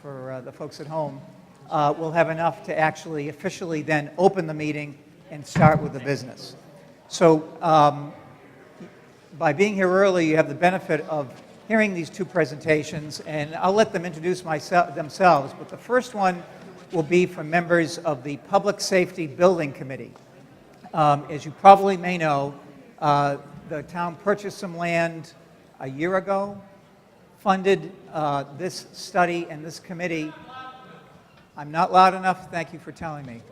for the folks at home, we'll have enough to actually officially then open the meeting and start with the business. So by being here early, you have the benefit of hearing these two presentations, and I'll let them introduce themselves, but the first one will be from members of the Public Safety Building Committee. As you probably may know, the town purchased some land a year ago, funded this study and this committee. I'm not loud enough? Thank you for telling me.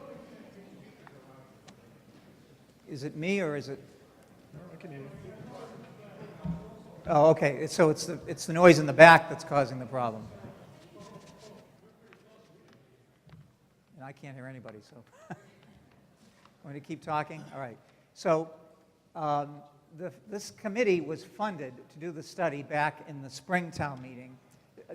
Is it me or is it? No, I can hear you. Oh, okay. So it's the noise in the back that's causing the problem. And I can't hear anybody, so. Want me to keep talking? All right. So this committee was funded to do the study back in the spring town meeting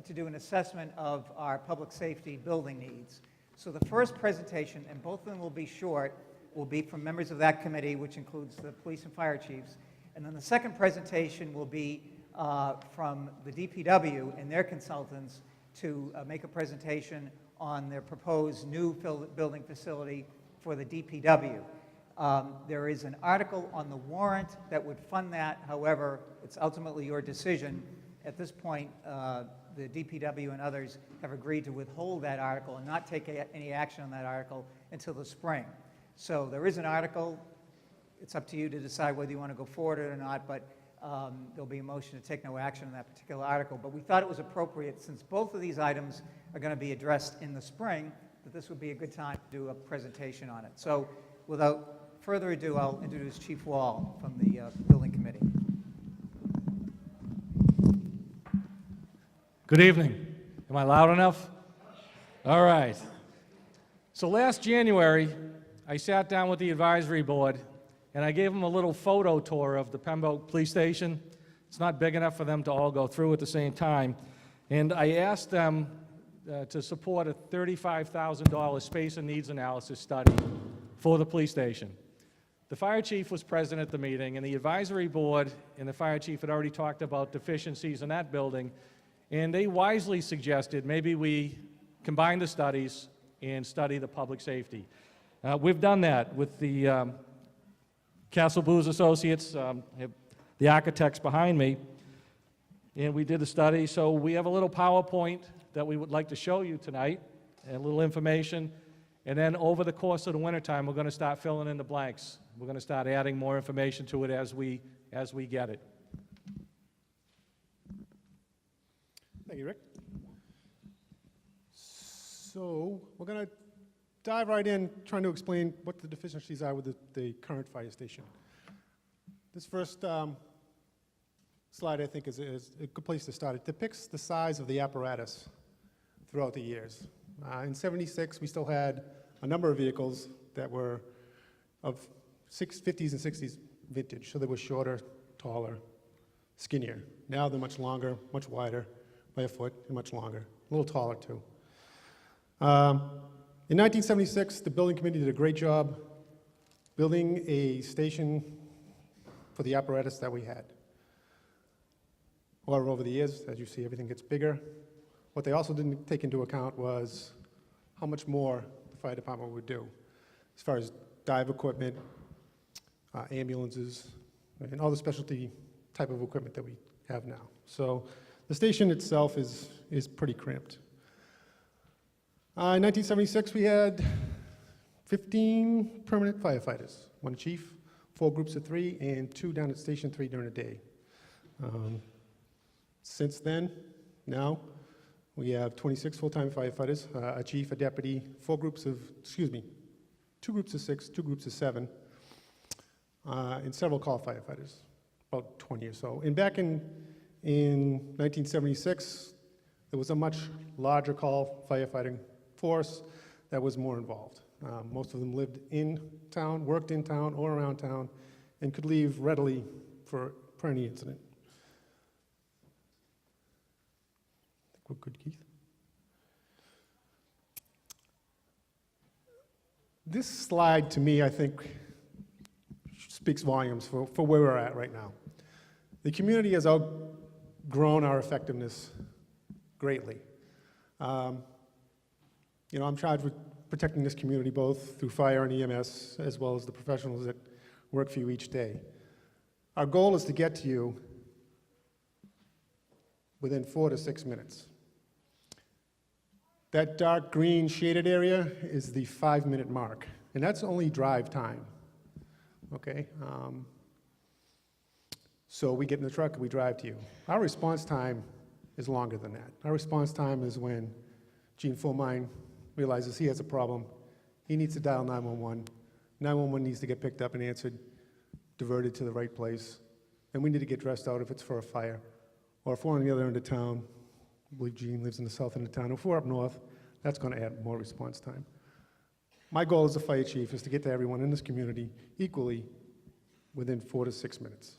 to do an assessment of our public safety building needs. So the first presentation, and both of them will be short, will be from members of that committee, which includes the police and fire chiefs. And then the second presentation will be from the DPW and their consultants to make a presentation on their proposed new building facility for the DPW. There is an article on the warrant that would fund that. However, it's ultimately your decision. At this point, the DPW and others have agreed to withhold that article and not take any action on that article until the spring. So there is an article. It's up to you to decide whether you want to go forward or not, but there'll be a motion to take no action on that particular article. But we thought it was appropriate, since both of these items are going to be addressed in the spring, that this would be a good time to do a presentation on it. So without further ado, I'll introduce Chief Wall from the Building Committee. Good evening. Am I loud enough? All right. So last January, I sat down with the advisory board and I gave them a little photo tour of the Pembroke Police Station. It's not big enough for them to all go through at the same time. And I asked them to support a $35,000 space and needs analysis study for the police station. The fire chief was present at the meeting, and the advisory board and the fire chief had already talked about deficiencies in that building, and they wisely suggested maybe we combine the studies and study the public safety. We've done that with the Castle Booz Associates, the architects behind me, and we did a study. So we have a little PowerPoint that we would like to show you tonight, and a little information, and then over the course of the wintertime, we're going to start filling in the blanks. We're going to start adding more information to it as we get it. Thank you, Rick. So we're going to dive right in trying to explain what the deficiencies are with the current fire station. This first slide, I think, is a good place to start. It depicts the size of the apparatus throughout the years. In '76, we still had a number of vehicles that were of 50s and 60s vintage, so they were shorter, taller, skinnier. Now they're much longer, much wider by a foot, and much longer, a little taller too. In 1976, the building committee did a great job building a station for the apparatus that we had. However, over the years, as you see, everything gets bigger. What they also didn't take into account was how much more the fire department would do as far as dive equipment, ambulances, and all the specialty type of equipment that we have now. So the station itself is pretty cramped. In 1976, we had 15 permanent firefighters, 1 chief, 4 groups of 3, and 2 down at Station 3 during the day. Since then, now, we have 26 full-time firefighters, a chief, a deputy, 2 groups of 6, 2 groups of 7, and several call firefighters, about 20 or so. And back in 1976, there was a much larger call firefighting force that was more involved. Most of them lived in town, worked in town or around town, and could leave readily for any incident. I think we're good, Keith. This slide, to me, I think, speaks volumes for where we're at right now. The community has outgrown our effectiveness greatly. You know, I'm charged with protecting this community both through fire and EMS, as well as the professionals that work for you each day. Our goal is to get to you within 4 to 6 minutes. That dark green shaded area is the 5-minute mark, and that's only drive time, okay? So we get in the truck and we drive to you. Our response time is longer than that. Our response time is when Gene Fullmine realizes he has a problem, he needs to dial 911. 911 needs to get picked up and answered, diverted to the right place, and we need to get dressed out if it's for a fire. Or if we're on the other end of town, I believe Gene lives in the south end of town. If we're up north, that's going to add more response time. My goal as a fire chief is to get to everyone in this community equally within 4 to 6 minutes.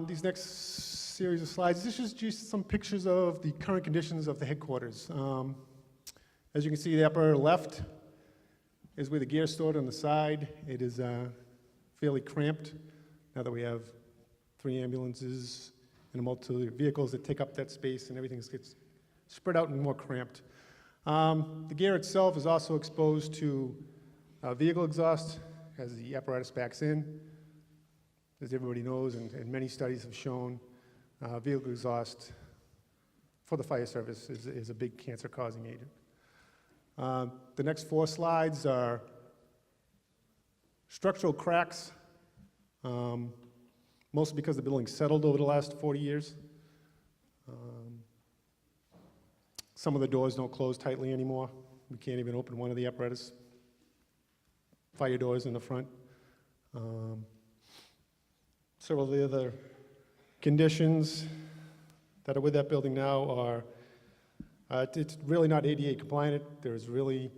These next series of slides, this is just some pictures of the current conditions of the headquarters. As you can see, the upper left is where the gear is stored on the side. It is fairly cramped now that we have 3 ambulances and a multitude of vehicles that take up that space, and everything gets spread out and more cramped. The gear itself is also exposed to vehicle exhaust as the apparatus backs in. As everybody knows, and many studies have shown, vehicle exhaust for the fire service is a big cancer-causing agent. The next 4 slides are structural cracks, mostly because the building settled over the last 40 years. Some of the doors don't close tightly anymore. We can't even open one of the apparatus fire doors in the front. Several of the other conditions that are with that building now are, it's really not ADA compliant. There's really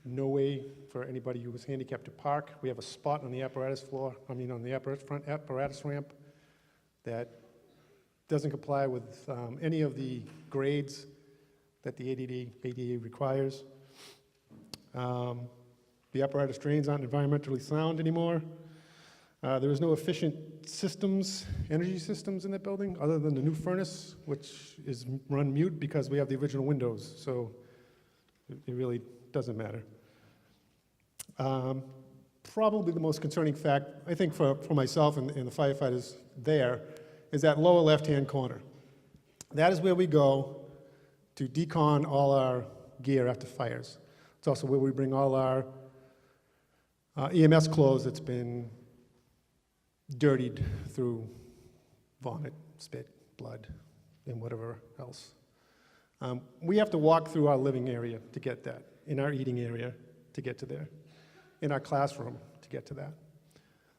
no way for anybody who is handicapped to park. We have a spot on the apparatus floor, on the front apparatus ramp that doesn't comply with any of the grades that the ADA requires. The apparatus drains aren't environmentally sound anymore. There is no efficient systems, energy systems in that building, other than the new furnace, which is run mute because we have the original windows, so it really doesn't matter. Probably the most concerning fact, I think for myself and the firefighters there, is that lower left-hand corner. That is where we go to decon all our gear after fires. It's also where we bring all our EMS clothes that's been dirtied through vomit, spit, blood, and whatever else. We have to walk through our living area to get that, in our eating area to get to there, in our classroom to get to that.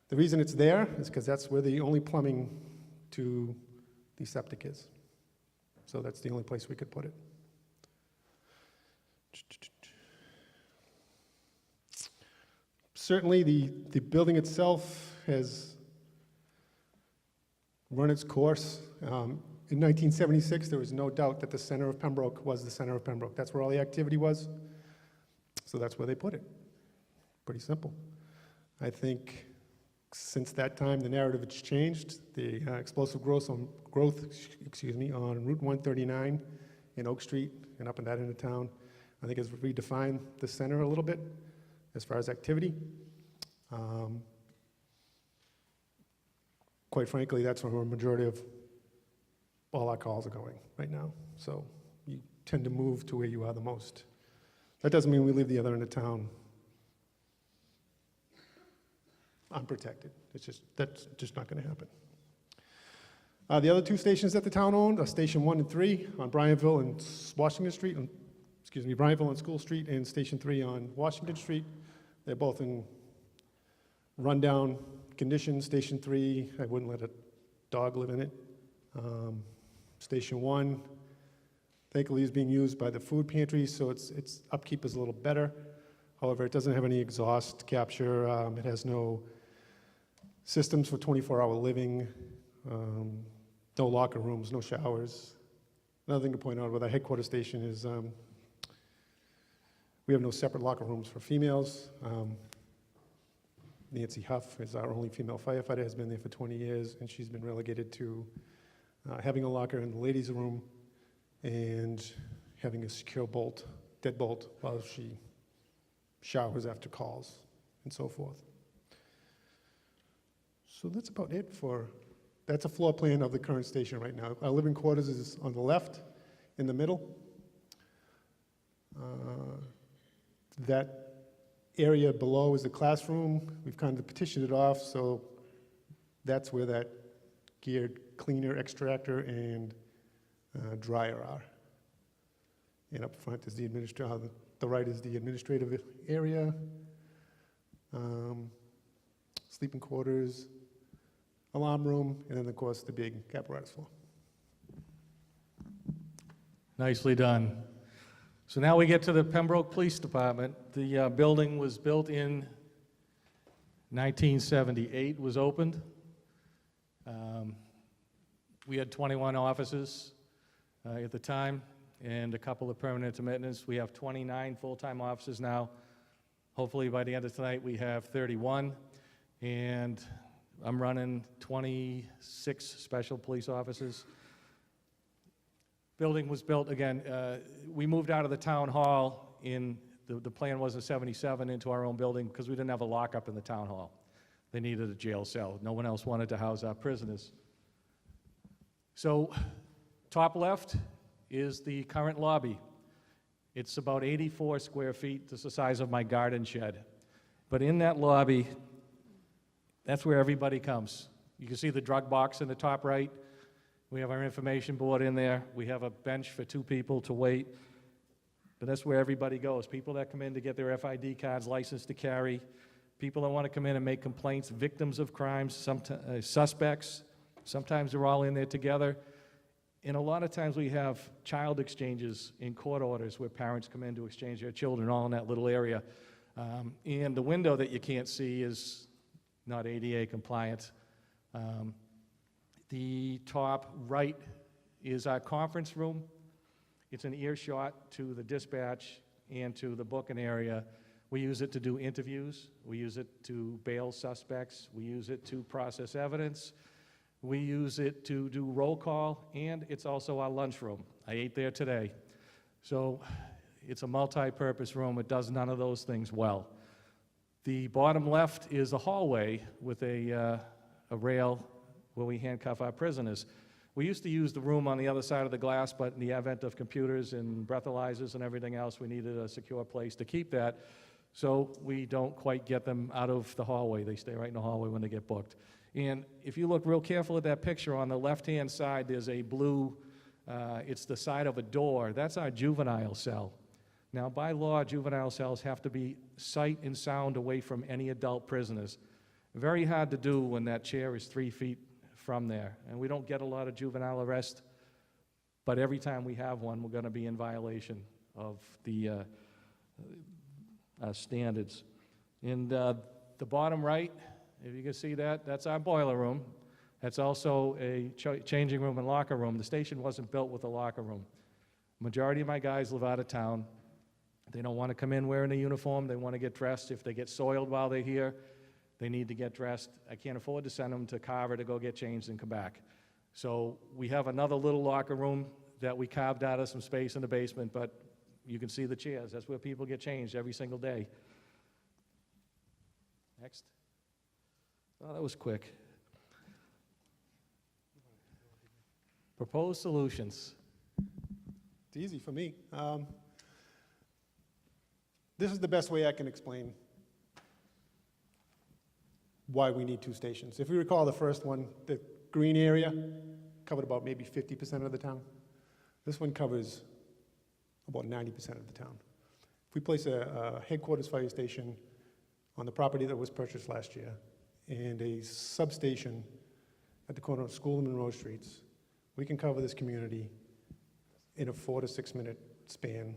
The reason it's there is because that's where the only plumbing to the septic is. So that's the only place we could put it. Certainly the building itself has run its course. In 1976, there was no doubt that the center of Pembroke was the center of Pembroke. That's where all the activity was. So that's where they put it. Pretty simple. I think since that time, the narrative has changed. The explosive growth on Route 139 in Oak Street and up in that end of town, I think has redefined the center a little bit as far as activity. Quite frankly, that's where a majority of all our calls are going right now. So you tend to move to where you are the most. That doesn't mean we leave the other end of town unprotected. That's just not going to happen. The other 2 stations that the town owned are Station 1 and 3 on Bryanville and Washington Street, Bryanville and School Street, and Station 3 on Washington Street. They're both in rundown condition. Station 3, I wouldn't let a dog live in it. Station 1, thankfully, is being used by the food pantry, so its upkeep is a little better. However, it doesn't have any exhaust capture. It has no systems for 24-hour living, no locker rooms, no showers. Another thing to point out with our headquarters station is we have no separate locker rooms for females. Nancy Huff is our only female firefighter, has been there for 20 years, and she's been relegated to having a locker in the ladies' room, and having a secure bolt, deadbolt, while she showers after calls, and so forth. So that's about it that's a floor plan of the current station right now. Our living quarters is on the left, in the middle. That area below is the classroom. We've kind of partitioned it off, so that's where that geared cleaner, extractor, and dryer are. And up front is the right is the administrative area, sleeping quarters, alarm room, and then, of course, the big apparatus floor. Nicely done. So now we get to the Pembroke Police Department. The building was built in 1978, was opened. We had 21 officers at the time and a couple of permanent commitments. We have 29 full-time officers now. Hopefully by the end of tonight we have 31, and I'm running 26 special police officers. Building was built, again, we moved out of the town hall the plan was in '77 into our own building because we didn't have a lockup in the town hall. They needed a jail cell. No one else wanted to house our prisoners. So, top left is the current lobby. It's about 84 square feet. It's the size of my garden shed. But in that lobby, that's where everybody comes. You can see the drug box in the top right. We have our information board in there. We have a bench for 2 people to wait. But that's where everybody goes. People that come in to get their FID cards, license to carry, people that want to come in and make complaints, victims of crimes, suspects. Sometimes they're all in there together. And a lot of times we have child exchanges in court orders where parents come in to exchange their children all in that little area. And the window that you can't see is not ADA compliant. The top right is our conference room. It's an earshot to the dispatch and to the booking area. We use it to do interviews. We use it to bail suspects. We use it to process evidence. We use it to do roll call, and it's also our lunchroom. I ate there today. So it's a multi-purpose room. It does none of those things well. The bottom left is a hallway with a rail where we handcuff our prisoners. We used to use the room on the other side of the glass, but in the advent of computers and breathalyzers and everything else, we needed a secure place to keep that. So we don't quite get them out of the hallway. They stay right in the hallway when they get booked. And if you look real careful at that picture, on the left-hand side, there's a blue, it's the side of a door. That's our juvenile cell. Now, by law, juvenile cells have to be sight and sound away from any adult prisoners. Very hard to do when that chair is 3 feet from there. And we don't get a lot of juvenile arrest, but every time we have one, we're going to be in violation of the standards. And the bottom right, if you can see that, that's our boiler room. That's also a changing room and locker room. The station wasn't built with a locker room. Majority of my guys live out of town. They don't want to come in wearing a uniform. They want to get dressed. If they get soiled while they're here, they need to get dressed. I can't afford to send them to Carver to go get changed and come back. So we have another little locker room that we carved out of some space in the basement, but you can see the chairs. That's where people get changed every single day. Next. Oh, that was quick. Proposed solutions. It's easy for me. This is the best way I can explain why we need 2 stations. If you recall the first one, the green area covered about maybe 50% of the town. This one covers about 90% of the town. If we place a headquarters fire station on the property that was purchased last year and a substation at the corner of School and Monroe Streets, we can cover this community in a 4 to 6 minute span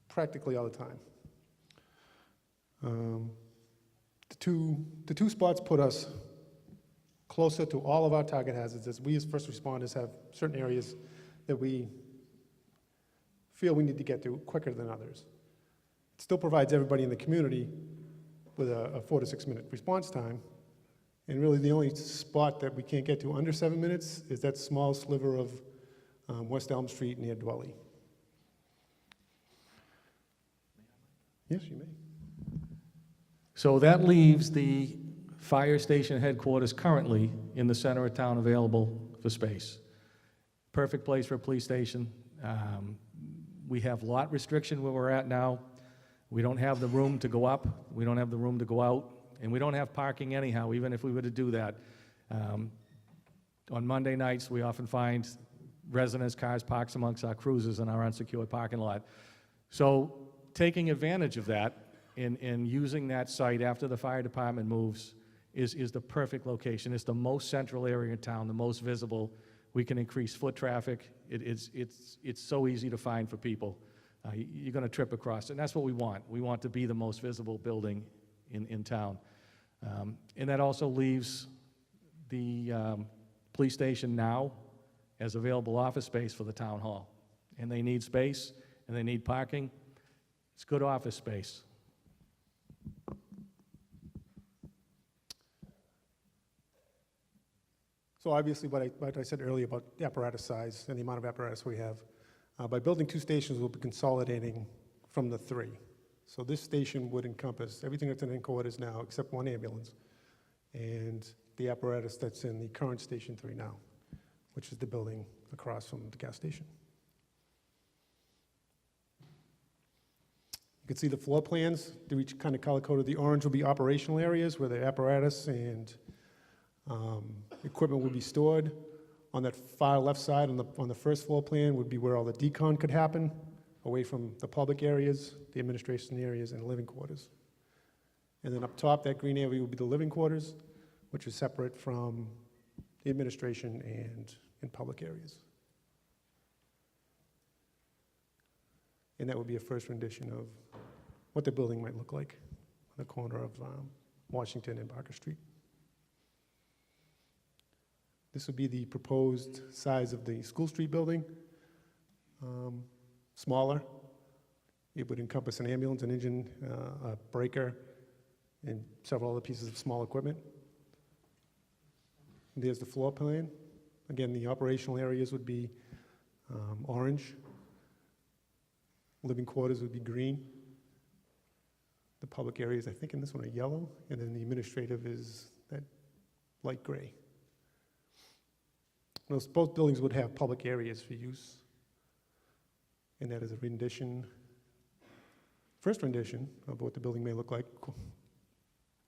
practically all the time. The two spots put us closer to all of our target hazards, as we as first responders have certain areas that we feel we need to get to quicker than others. It still provides everybody in the community with a 4 to 6 minute response time, And really, the only spot that we can't get to under 7 minutes is that small sliver of West Elm Street near Dwelly. Yes, you may. So that leaves the fire station headquarters currently in the center of town available for space. Perfect place for a police station. We have lot restriction where we're at now. We don't have the room to go up, we don't have the room to go out, and we don't have parking anyhow, even if we were to do that. On Monday nights, we often find residents' cars parked amongst our cruisers in our unsecured parking lot. So taking advantage of that and using that site after the fire department moves is the perfect location. It's the most central area in town, the most visible. We can increase foot traffic. It's so easy to find for people. You're going to trip across it, and that's what we want. We want to be the most visible building in town. And that also leaves the police station now as available office space for the town hall. And they need space, and they need parking. It's good office space. So obviously, what I said earlier about the apparatus size and the amount of apparatus we have, by building 2 stations, we'll be consolidating from the 3. So this station would encompass everything that's in headquarters now, except 1 ambulance, and the apparatus that's in the current Station 3 now, which is the building across from the gas station. You can see the floor plans. They're each kind of color-coded. The orange will be operational areas where the apparatus and equipment would be stored. On that far left side, on the first floor plan, would be where all the decon could happen, away from the public areas, the administration areas, and living quarters. And then up top, that green area would be the living quarters, which is separate from the administration and public areas. And that would be a first rendition of what the building might look like on the corner of Washington and Barker Street. This would be the proposed size of the School Street building. Smaller. It would encompass an ambulance, an engine, a breaker, and several other pieces of small equipment. And there's the floor plan. Again, the operational areas would be orange. Living quarters would be green. The public areas, I think in this one, are yellow, and then the administrative is that light gray. Both buildings would have public areas for use, and that is a rendition, first rendition of what the building may look like.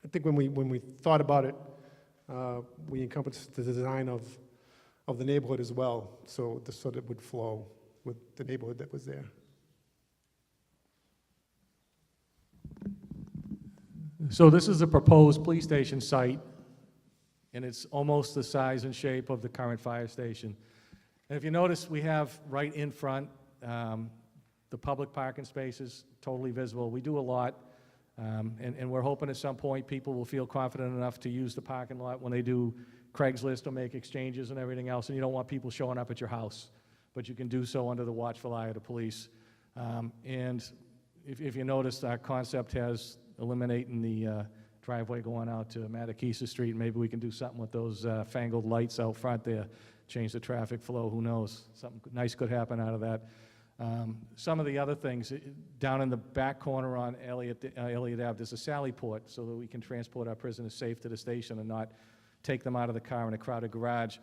I think when we thought about it, we encompassed the design of the neighborhood as well, so that it would flow with the neighborhood that was there. So this is a proposed police station site, and it's almost the size and shape of the current fire station. And if you notice, we have right in front the public parking spaces, totally visible. We do a lot, and we're hoping at some point people will feel confident enough to use the parking lot when they do Craigslist or make exchanges and everything else, and you don't want people showing up at your house, but you can do so under the watchful eye of the police. And if you notice, our concept has eliminating the driveway going out to Mattakesa Street. Maybe we can do something with those fangled lights out front there, change the traffic flow, who knows? Something nice could happen out of that. Some of the other things, down in the back corner on Elliott Ave, there's a sally port so that we can transport our prisoners safe to the station and not take them out of the car in a crowded garage.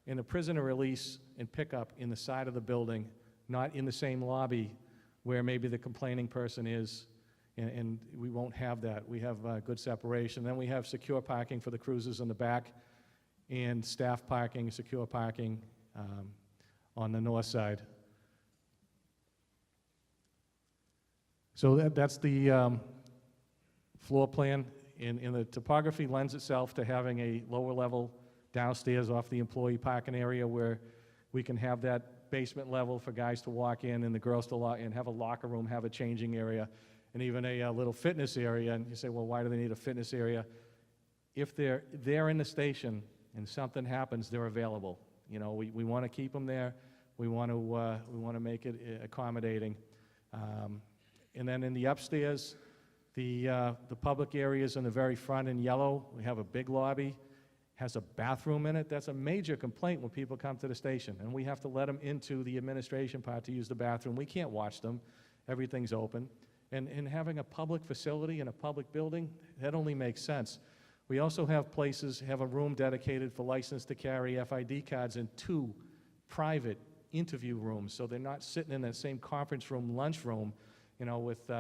And a prisoner release and pickup in the side of the building, not in the same lobby where maybe the complaining person is. And we won't have that. We have good separation. Then we have secure parking for the cruisers in the back, and staff parking, secure parking on the north side. So that's the floor plan, and the topography lends itself to having a lower level downstairs off the employee parking area where we can have that basement level for guys to walk in and the girls to walk in, have a locker room, have a changing area, and even a little fitness area. And you say, well, why do they need a fitness area? If they're there in the station and something happens, they're available. You know, we want to keep them there. We want to make it accommodating. And then in the upstairs, the public areas in the very front in yellow. We have a big lobby, has a bathroom in it. That's a major complaint when people come to the station, and we have to let them into the administration part to use the bathroom. We can't watch them. Everything's open. And having a public facility in a public building, that only makes sense. We also have a room dedicated for license to carry FID cards and 2 private interview rooms, so they're not sitting in that same conference room, lunchroom, you know, with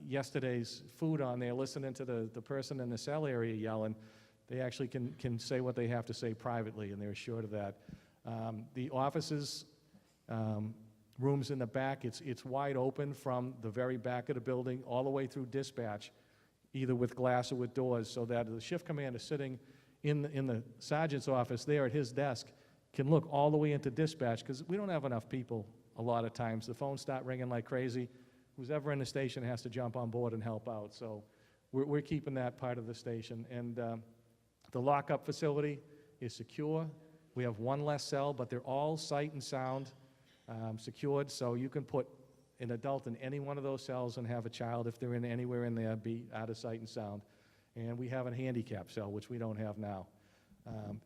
yesterday's food on there, listening to the person in the cell area yelling. They actually can say what they have to say privately, and they're assured of that. The offices, rooms in the back, it's wide open from the very back of the building all the way through dispatch, either with glass or with doors, so that the shift commander sitting in the sergeant's office there at his desk can look all the way into dispatch, because we don't have enough people a lot of times. The phones start ringing like crazy. Who's ever in the station has to jump on board and help out. So we're keeping that part of the station. And the lockup facility is secure. We have 1 less cell, but they're all sight and sound secured, so you can put an adult in any one of those cells and have a child, if they're in anywhere in there, be out of sight and sound. And we have a handicap cell, which we don't have now.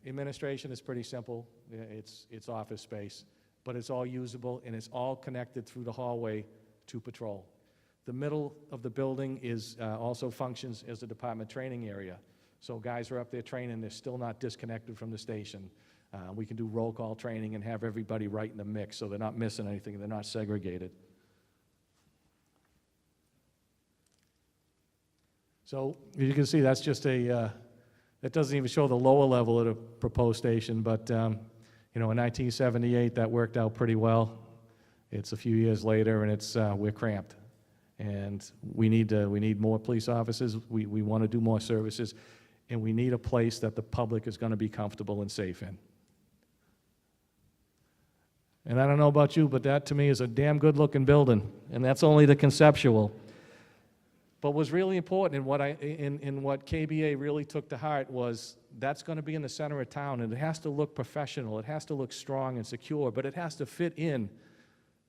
Administration is pretty simple. It's office space, but it's all usable, and it's all connected through the hallway to patrol. The middle of the building also functions as a department training area. So guys are up there training, they're still not disconnected from the station. We can do roll call training and have everybody right in the mix, so they're not missing anything, they're not segregated. So you can see that's just that doesn't even show the lower level of the proposed station, but you know, in 1978 that worked out pretty well. It's a few years later, and we're cramped, and we need more police officers. We want to do more services, and we need a place that the public is going to be comfortable and safe in. And I don't know about you, but that to me is a damn good-looking building, and that's only the conceptual. But what's really important, and what KBA really took to heart, was that's going to be in the center of town, and it has to look professional, it has to look strong and secure, but it has to fit in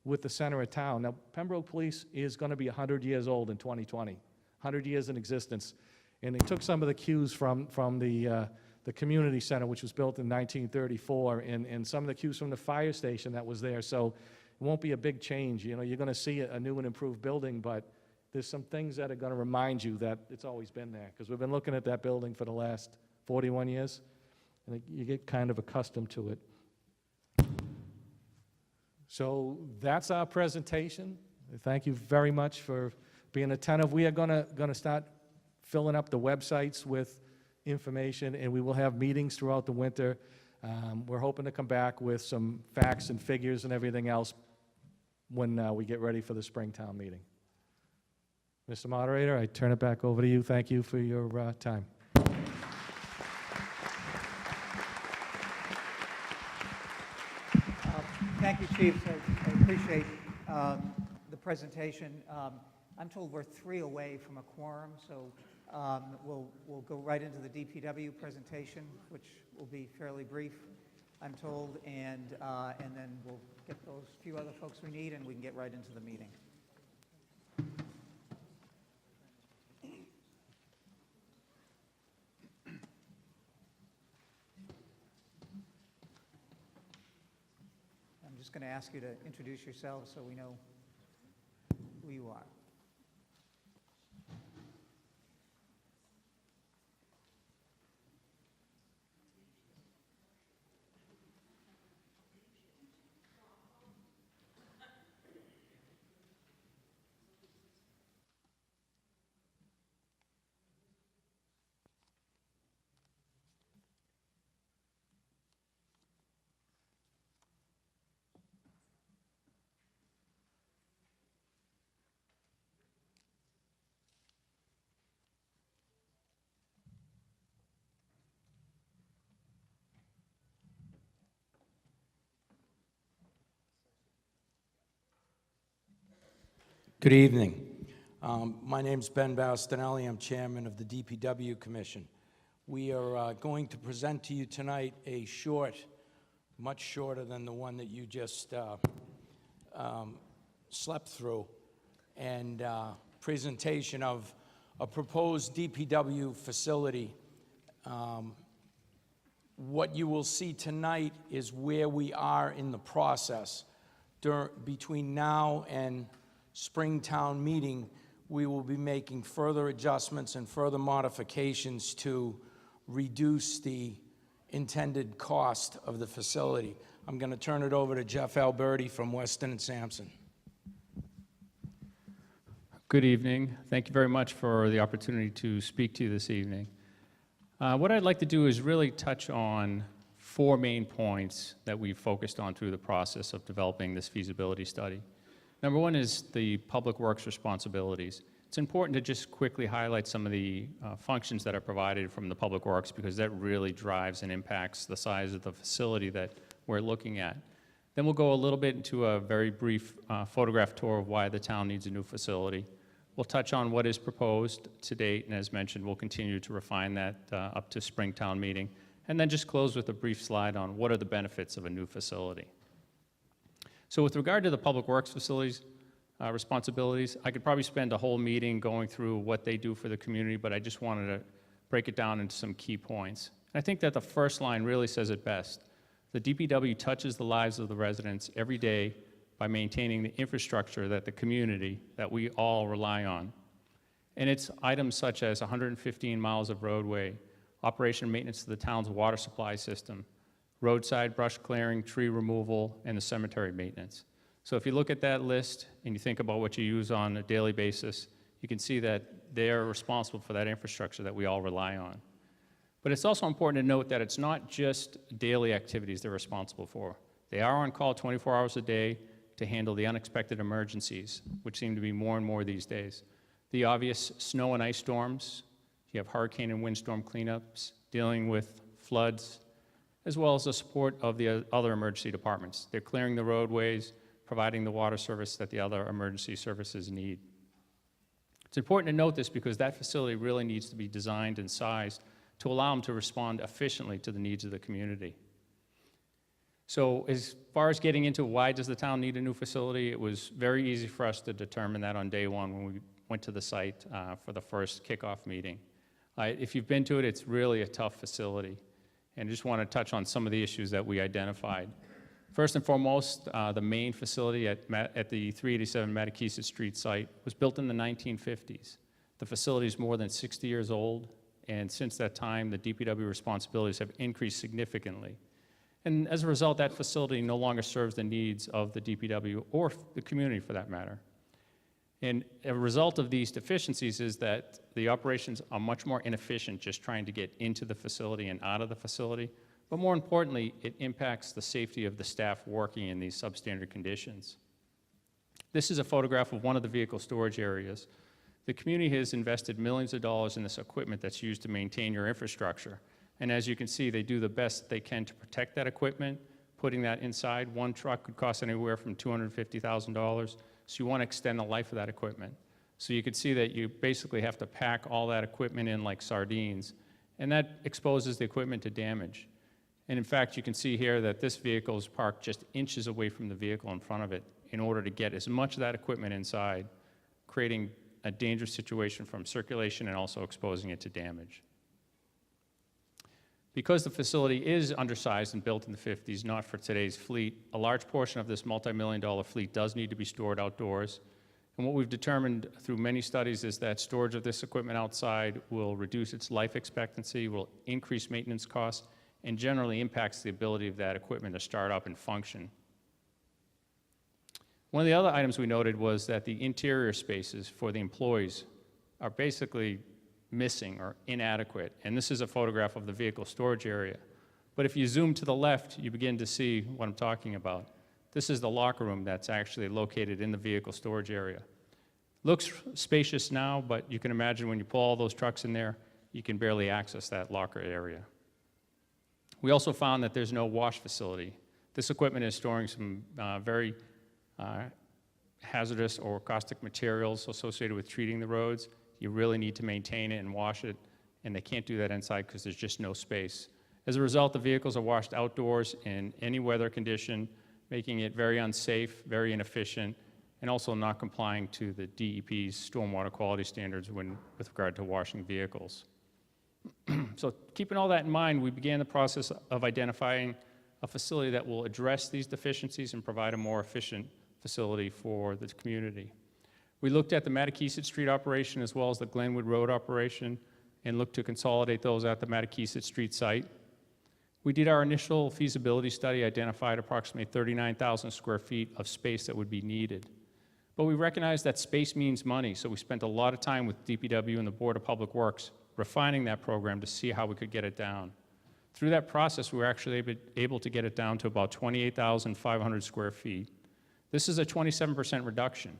with the center of town. Now, Pembroke Police is going to be 100 years old in 2020, 100 years in existence, and they took some of the cues from the community center, which was built in 1934, and some of the cues from the fire station that was there. So it won't be a big change. You know, you're going to see a new and improved building, but there's some things that are going to remind you that it's always been there, because we've been looking at that building for the last 41 years, and you get kind of accustomed to it. So that's our presentation. Thank you very much for being attentive. We are going to start filling up the websites with information, and we will have meetings throughout the winter. We're hoping to come back with some facts and figures and everything else when we get ready for the Springtown meeting. Mr. Moderator, I turn it back over to you. Thank you for your time. Thank you, Chief. I appreciate the presentation. I'm told we're 3 away from a quorum, so we'll go right into the DPW presentation, which will be fairly brief, I'm told, and then we'll get those few other folks we need, and we can get right into the meeting. I'm just going to ask you to introduce yourselves so we know who you are. Good evening. My name's Ben Bastinelli. I'm chairman of the DPW Commission. We are going to present to you tonight a short, much shorter than the one that you just slept through, and presentation of a proposed DPW facility What you will see tonight is where we are in the process. Between now and Springtown meeting, we will be making further adjustments and further modifications to reduce the intended cost of the facility. I'm going to turn it over to Jeff Alberti from Weston and Sampson. Good evening. Thank you very much for the opportunity to speak to you this evening. What I'd like to do is really touch on 4 main points that we've focused on through the process of developing this feasibility study. Number 1 is the public works responsibilities. It's important to just quickly highlight some of the functions that are provided from the public works, because that really drives and impacts the size of the facility that we're looking at. Then we'll go a little bit into a very brief photograph tour of why the town needs a new facility. We'll touch on what is proposed to date, and as mentioned, we'll continue to refine that up to Springtown meeting, and then just close with a brief slide on what are the benefits of a new facility. So with regard to the public works facilities responsibilities, I could probably spend a whole meeting going through what they do for the community, but I just wanted to break it down into some key points. And I think that the first line really says it best. The DPW touches the lives of the residents every day by maintaining the infrastructure that the community, that we all rely on. And it's items such as 115 miles of roadway, operation and maintenance of the town's water supply system, roadside brush clearing, tree removal, and the cemetery maintenance. So if you look at that list and you think about what you use on a daily basis, you can see that they're responsible for that infrastructure that we all rely on. But it's also important to note that it's not just daily activities they're responsible for. They are on call 24 hours a day to handle the unexpected emergencies, which seem to be more and more these days. The obvious snow and ice storms, you have hurricane and windstorm cleanups, dealing with floods, as well as the support of the other emergency departments. They're clearing the roadways, providing the water service that the other emergency services need. It's important to note this because that facility really needs to be designed and sized to allow them to respond efficiently to the needs of the community. So as far as getting into why does the town need a new facility, it was very easy for us to determine that on day 1 when we went to the site for the first kickoff meeting. If you've been to it, it's really a tough facility. And I just want to touch on some of the issues that we identified. First and foremost, the main facility at the 387 Matakeesit Street site was built in the 1950s. The facility is more than 60 years old, and since that time, the DPW responsibilities have increased significantly. And as a result, that facility no longer serves the needs of the DPW or the community for that matter. And a result of these deficiencies is that the operations are much more inefficient just trying to get into the facility and out of the facility. But more importantly, it impacts the safety of the staff working in these substandard conditions. This is a photograph of one of the vehicle storage areas. The community has invested millions of dollars in this equipment that's used to maintain your infrastructure. And as you can see, they do the best they can to protect that equipment. Putting that inside, one truck could cost anywhere from $250,000. So you want to extend the life of that equipment. So you can see that you basically have to pack all that equipment in like sardines, and that exposes the equipment to damage. And in fact, you can see here that this vehicle is parked just inches away from the vehicle in front of it in order to get as much of that equipment inside, creating a dangerous situation from circulation and also exposing it to damage. Because the facility is undersized and built in the 50s, not for today's fleet, a large portion of this multi-million-dollar fleet does need to be stored outdoors. And what we've determined through many studies is that storage of this equipment outside will reduce its life expectancy, will increase maintenance costs, and generally impacts the ability of that equipment to start up and function. One of the other items we noted was that the interior spaces for the employees are basically missing or inadequate. And this is a photograph of the vehicle storage area. But if you zoom to the left, you begin to see what I'm talking about. This is the locker room that's actually located in the vehicle storage area. Looks spacious now, but you can imagine when you pull all those trucks in there, you can barely access that locker area. We also found that there's no wash facility. This equipment is storing some very hazardous or caustic materials associated with treating the roads. You really need to maintain it and wash it, and they can't do that inside because there's just no space. As a result, the vehicles are washed outdoors in any weather condition, making it very unsafe, very inefficient, and also not complying to the DEP's stormwater quality standards with regard to washing vehicles. So keeping all that in mind, we began the process of identifying a facility that will address these deficiencies and provide a more efficient facility for the community. We looked at the Matakeesit Street operation as well as the Glenwood Road operation and looked to consolidate those at the Matakeesit Street site. We did our initial feasibility study, identified approximately 39,000 square feet of space that would be needed. But we recognized that space means money, so we spent a lot of time with DPW and the Board of Public Works refining that program to see how we could get it down. Through that process, we were actually able to get it down to about 28,500 square feet. This is a 27% reduction.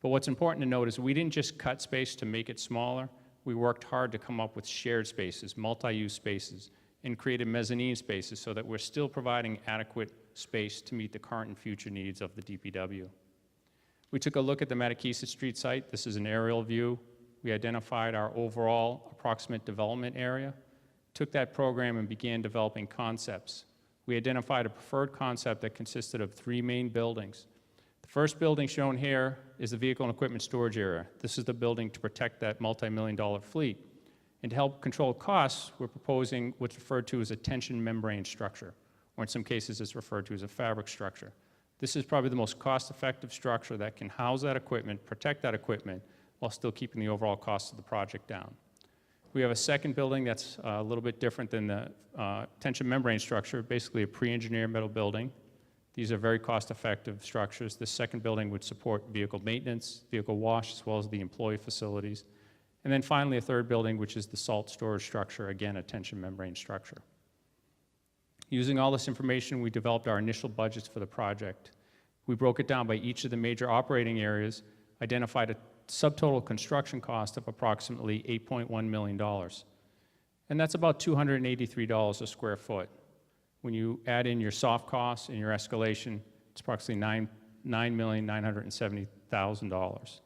But what's important to note is we didn't just cut space to make it smaller. We worked hard to come up with shared spaces, multi-use spaces, and created mezzanine spaces so that we're still providing adequate space to meet the current and future needs of the DPW. We took a look at the Matakeesit Street site. This is an aerial view. We identified our overall approximate development area, took that program and began developing concepts. We identified a preferred concept that consisted of 3 main buildings. The first building shown here is the vehicle and equipment storage area. This is the building to protect that multi-million-dollar fleet. And to help control costs, we're proposing what's referred to as a tension membrane structure, or in some cases it's referred to as a fabric structure. This is probably the most cost-effective structure that can house that equipment, protect that equipment, while still keeping the overall cost of the project down. We have a second building that's a little bit different than the tension membrane structure, basically a pre-engineered metal building. These are very cost-effective structures. This second building would support vehicle maintenance, vehicle wash, as well as the employee facilities. And then finally, a third building, which is the salt storage structure, again, a tension membrane structure. Using all this information, we developed our initial budgets for the project. We broke it down by each of the major operating areas, identified a subtotal construction cost of approximately $8.1 million. And that's about $283 a square foot. When you add in your soft costs and your escalation, it's approximately $9,970,000.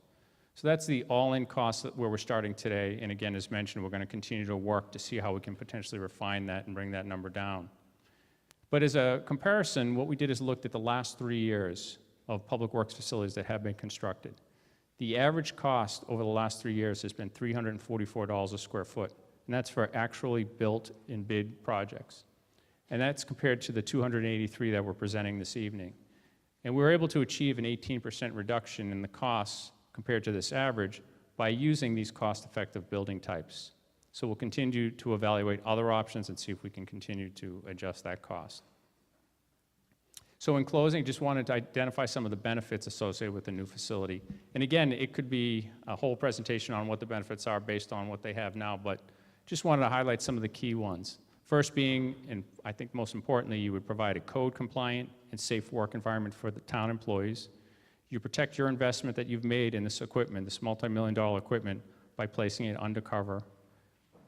So that's the all-in cost where we're starting today. And again, as mentioned, we're going to continue to work to see how we can potentially refine that and bring that number down. But as a comparison, what we did is looked at the last 3 years of public works facilities that have been constructed. The average cost over the last 3 years has been $344 a square foot, and that's for actually built and bid projects. And that's compared to the $283 that we're presenting this evening. And we were able to achieve an 18% reduction in the costs compared to this average by using these cost-effective building types. So we'll continue to evaluate other options and see if we can continue to adjust that cost. So in closing, just wanted to identify some of the benefits associated with the new facility. And again, it could be a whole presentation on what the benefits are based on what they have now, but just wanted to highlight some of the key ones. First being, and I think most importantly, you would provide a code-compliant and safe work environment for the town employees. You protect your investment that you've made in this equipment, this multi-million-dollar equipment, by placing it undercover.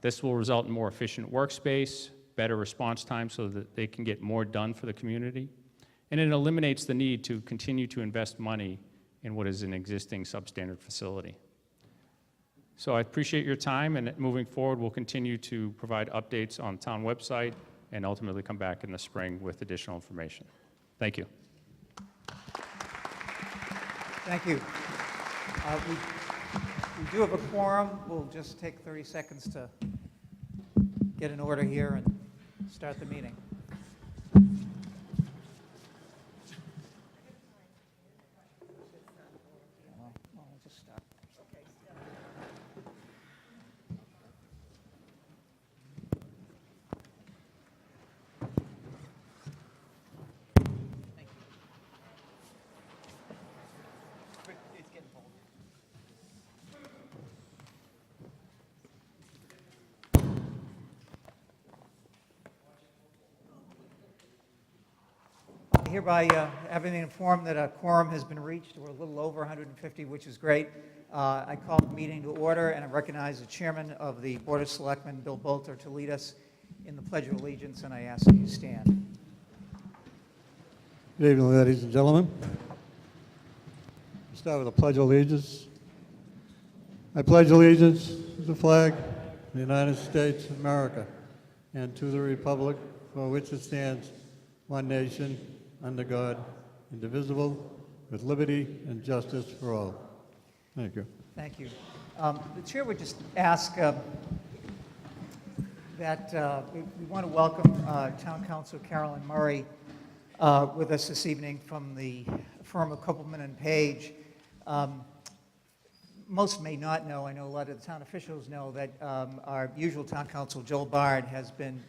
This will result in more efficient workspace, better response time so that they can get more done for the community. And it eliminates the need to continue to invest money in what is an existing substandard facility. So I appreciate your time, and moving forward, we'll continue to provide updates on the town website and ultimately come back in the spring with additional information. Thank you. Thank you. We do have a quorum. We'll just take 30 seconds to get in order here and start the meeting. I'll just start. Hereby having informed that a quorum has been reached. We're a little over 150, which is great. I call the meeting to order, and I recognize the chairman of the Board of Selectmen, Bill Bolter, to lead us in the Pledge of Allegiance, and I ask that you stand. Good evening, ladies and gentlemen. We'll start with the Pledge of Allegiance. I pledge allegiance to the flag of the United States of America and to the republic for which it stands, one nation, under God, indivisible, with liberty and justice for all. Thank you. Thank you. The chair would just ask that we want to welcome Town Council Carolyn Murray with us this evening from the firm of Kopelman and Page. Most may not know, I know a lot of the town officials know, that our usual town council, Joel Bard, has been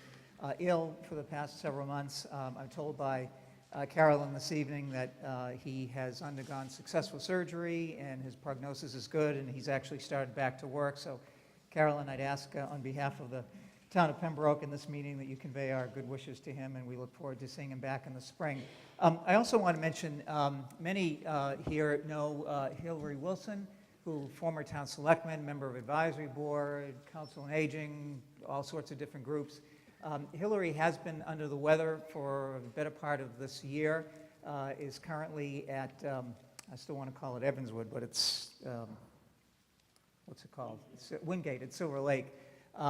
ill for the past several months. I'm told by Carolyn this evening that he has undergone successful surgery and his prognosis is good and he's actually started back to work. So Carolyn, I'd ask on behalf of the town of Pembroke in this meeting that you convey our good wishes to him, and we look forward to seeing him back in the spring. I also want to mention, many here know Hillary Wilson, who former town selectman, member of advisory board, council on aging, all sorts of different groups. Hillary has been under the weather for the better part of this year, is currently at, I still want to call it Evanswood, but it's, what's it called? It's at Wingate at Silver Lake. We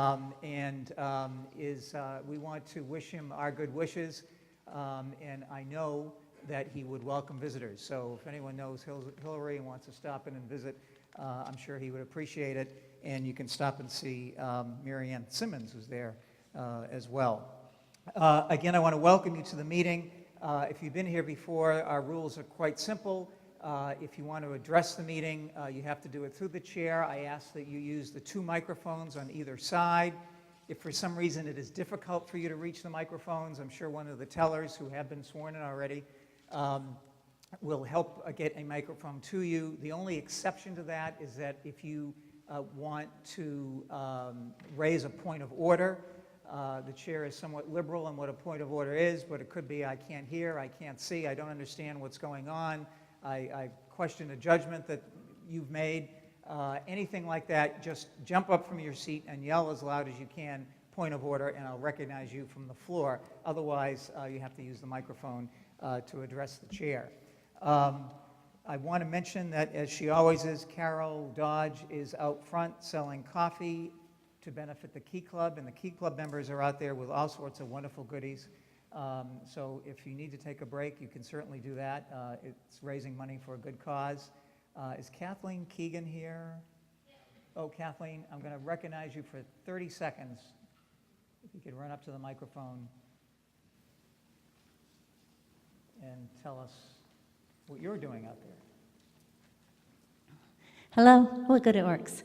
want to wish him our good wishes, and I know that he would welcome visitors. So if anyone knows Hillary and wants to stop in and visit, I'm sure he would appreciate it. And you can stop and see Mary Ann Simmons, who's there as well. Again, I want to welcome you to the meeting. If you've been here before, our rules are quite simple. If you want to address the meeting, you have to do it through the chair. I ask that you use the 2 microphones on either side. If for some reason it is difficult for you to reach the microphones, I'm sure one of the tellers who have been sworn in already will help get a microphone to you. The only exception to that is that if you want to raise a point of order, the chair is somewhat liberal in what a point of order is, but it could be I can't hear, I can't see, I don't understand what's going on, I question a judgment that you've made. Anything like that, just jump up from your seat and yell as loud as you can, point of order, and I'll recognize you from the floor. Otherwise, you have to use the microphone to address the chair. I want to mention that, as she always is, Carol Dodge is out front selling coffee to benefit the Key Club, and the Key Club members are out there with all sorts of wonderful goodies. So if you need to take a break, you can certainly do that. It's raising money for a good cause. Is Kathleen Keegan here? Oh, Kathleen, I'm going to recognize you for 30 seconds. If you could run up to the microphone and tell us what you're doing out there. Hello. Oh, good, it works.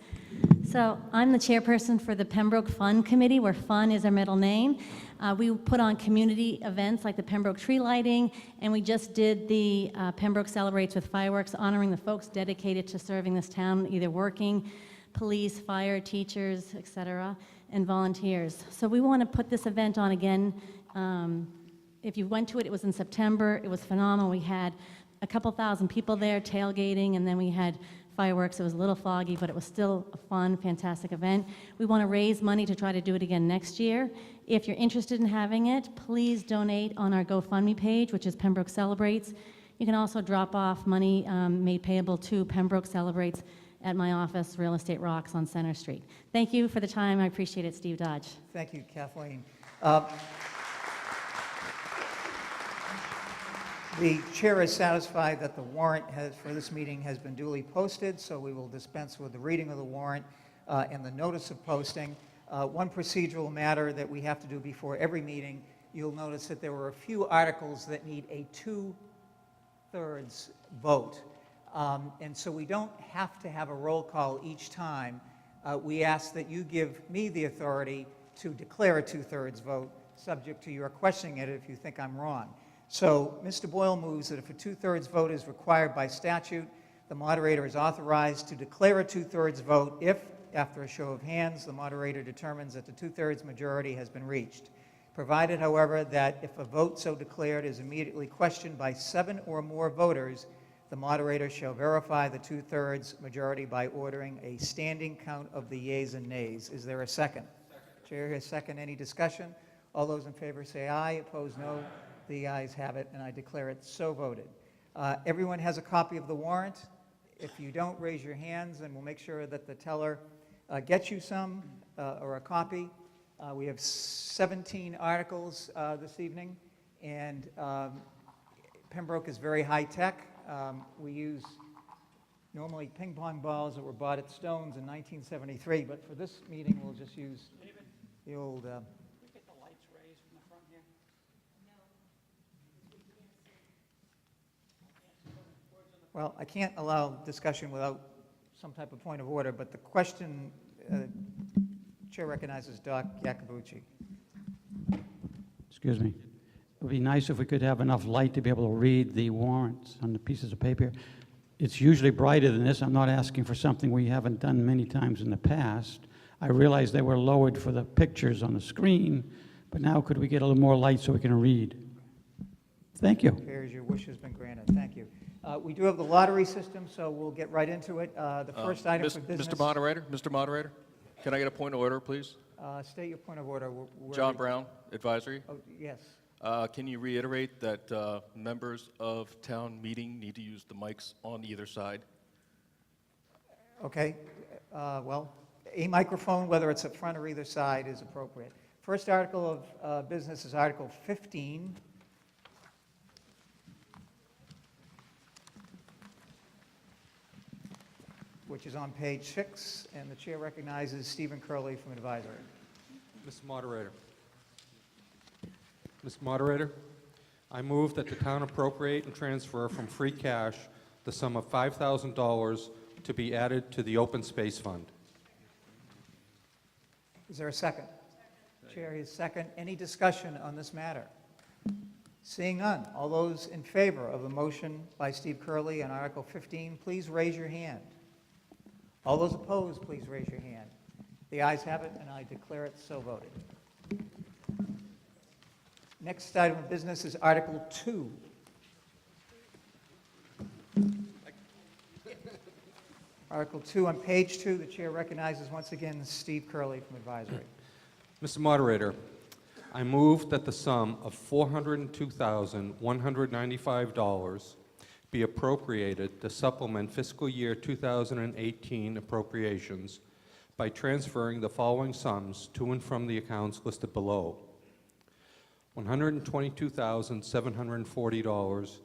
So I'm the chairperson for the Pembroke Fun Committee, where fun is our middle name. We put on community events like the Pembroke tree lighting, and we just did the Pembroke Celebrates with fireworks, honoring the folks dedicated to serving this town, either working, police, fire, teachers, etc., and volunteers. So we want to put this event on again. If you went to it, it was in September. It was phenomenal. We had a couple thousand people there tailgating, and then we had fireworks. It was a little foggy, but it was still a fun, fantastic event. We want to raise money to try to do it again next year. If you're interested in having it, please donate on our GoFundMe page, which is Pembroke Celebrates. You can also drop off money made payable to Pembroke Celebrates at my office, Real Estate Rocks on Center Street. Thank you for the time. I appreciate it, Steve Dodge. Thank you, Kathleen. The chair is satisfied that the warrant for this meeting has been duly posted, so we will dispense with the reading of the warrant and the notice of posting. One procedural matter that we have to do before every meeting, you'll notice that there were a few articles that need a 2/3 vote. And so we don't have to have a roll call each time. We ask that you give me the authority to declare a 2/3 vote, subject to your questioning it if you think I'm wrong. So Mr. Boyle moves that if a 2/3 vote is required by statute, the moderator is authorized to declare a 2/3 vote if, after a show of hands, the moderator determines that the 2/3 majority has been reached. Provided, however, that if a vote so declared is immediately questioned by 7 or more voters, the moderator shall verify the 2/3 majority by ordering a standing count of the yeas and nays. Is there a second? Second. Chair has second. Any discussion? All those in favor say aye. Opposed, no. The ayes have it, and I declare it so voted. Everyone has a copy of the warrant. If you don't, raise your hands, and we'll make sure that the teller gets you some or a copy. We have 17 articles this evening, and Pembroke is very high-tech. We use normally ping-pong balls that were bought at Stone's in 1973, but for this meeting, we'll just use the old, well, I can't allow discussion without some type of point of order, but the question, Chair recognizes Doc Yacobucci. Excuse me. It would be nice if we could have enough light to be able to read the warrants on the pieces of paper. It's usually brighter than this. I'm not asking for something we haven't done many times in the past. I realize they were lowered for the pictures on the screen, but now could we get a little more light so we can read? Thank you. Appears your wish has been granted. Thank you. We do have the lottery system, so we'll get right into it. The first item for business. Mr. Moderator, can I get a point of order, please? State your point of order. John Brown, advisory. Oh, yes. Can you reiterate that members of town meeting need to use the mics on either side? Okay. Well, a microphone, whether it's up front or either side, is appropriate. First article of business is Article 15. Which is on page 6, and the chair recognizes Stephen Curley from advisory. Mr. Moderator. Mr. Moderator, I move that the town appropriate and transfer from free cash the sum of $5,000 to be added to the open space fund. Is there a second? Chair is second. Any discussion on this matter? Seeing none, all those in favor of the motion by Steve Curley on Article 15, please raise your hand. All those opposed, please raise your hand. The ayes have it, and I declare it so voted. Next item of business is Article 2. Article 2 on page 2, the chair recognizes once again Steve Curley from advisory. Mr. Moderator, I move that the sum of $402,195 be appropriated to supplement fiscal year 2018 appropriations by transferring the following sums to and from the accounts listed below. $122,740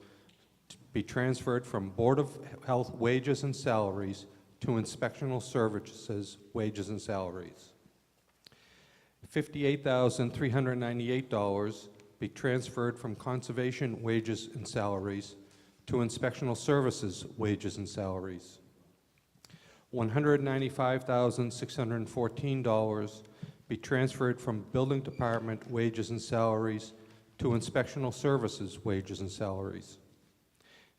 to be transferred from Board of Health wages and salaries to inspectional services wages and salaries. $58,398 be transferred from conservation wages and salaries to inspectional services wages and salaries. $195,614 be transferred from building department wages and salaries to inspectional services wages and salaries.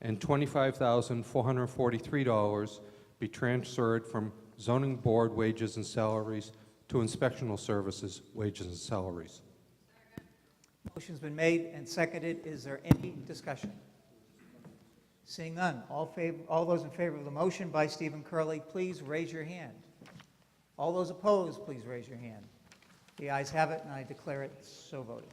And $25,443 be transferred from zoning board wages and salaries to inspectional services wages and salaries. Motion's been made and seconded. Is there any discussion? Seeing none, all those in favor of the motion by Stephen Curley, please raise your hand. All those opposed, please raise your hand. The ayes have it, and I declare it so voted.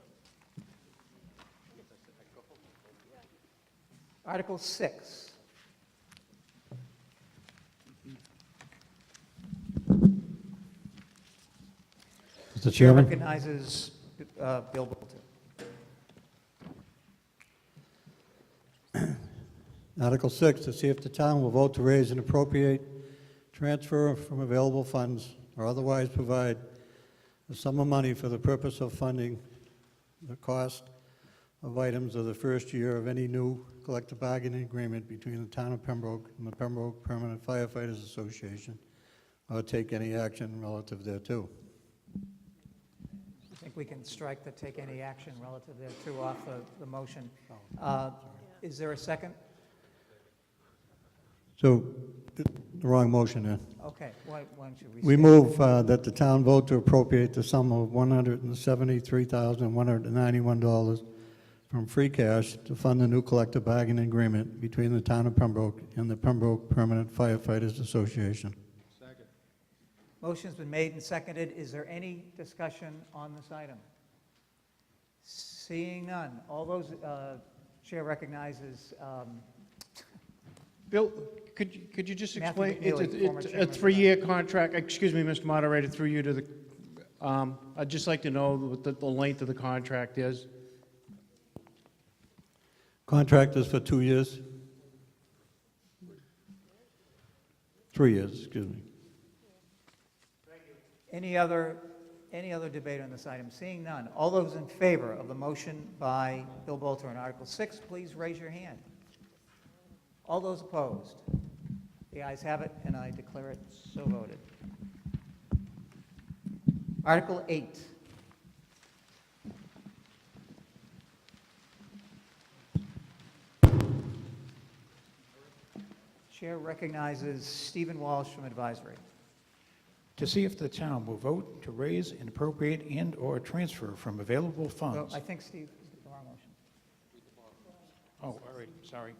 Article 6. Mr. Chair Chairman? recognizes Bill Bolton. Article 6, to see if the town will vote to raise and appropriate, transfer from available funds, or otherwise provide a sum of money for the purpose of funding the cost of items of the first year of any new collective bargaining agreement between the town of Pembroke and the Pembroke Permanent Firefighters Association, or take any action relative thereto. I think we can strike the take any action relative thereto off the motion. Is there a second? So, the wrong motion there. Okay, why don't you restate? We move that the town vote to appropriate the sum of $173,191 from free cash to fund the new collective bargaining agreement between the town of Pembroke and the Pembroke Permanent Firefighters Association. Second. Motion's been made and seconded. Is there any discussion on this item? Seeing none, all those, Chair recognizes Bill, could you just Matthew explain? McNeely, former It's chairman a of three-year contract. Excuse me, Mr. Moderator, through you to the, I'd just like to know what the length of the contract is. Contract is for 2 years? 3 years, excuse me. any other Any other debate on this item? Seeing none. All those in favor of the motion by Bill Bolter on Article 6, please raise your hand. All those opposed? The ayes have it, and I declare it so voted. Article 8. Chair recognizes Stephen Walsh from Advisory. To see if the town will vote to raise and appropriate and/or transfer from available Oh, funds. I think Steve is the wrong motion. Oh, all right, sorry.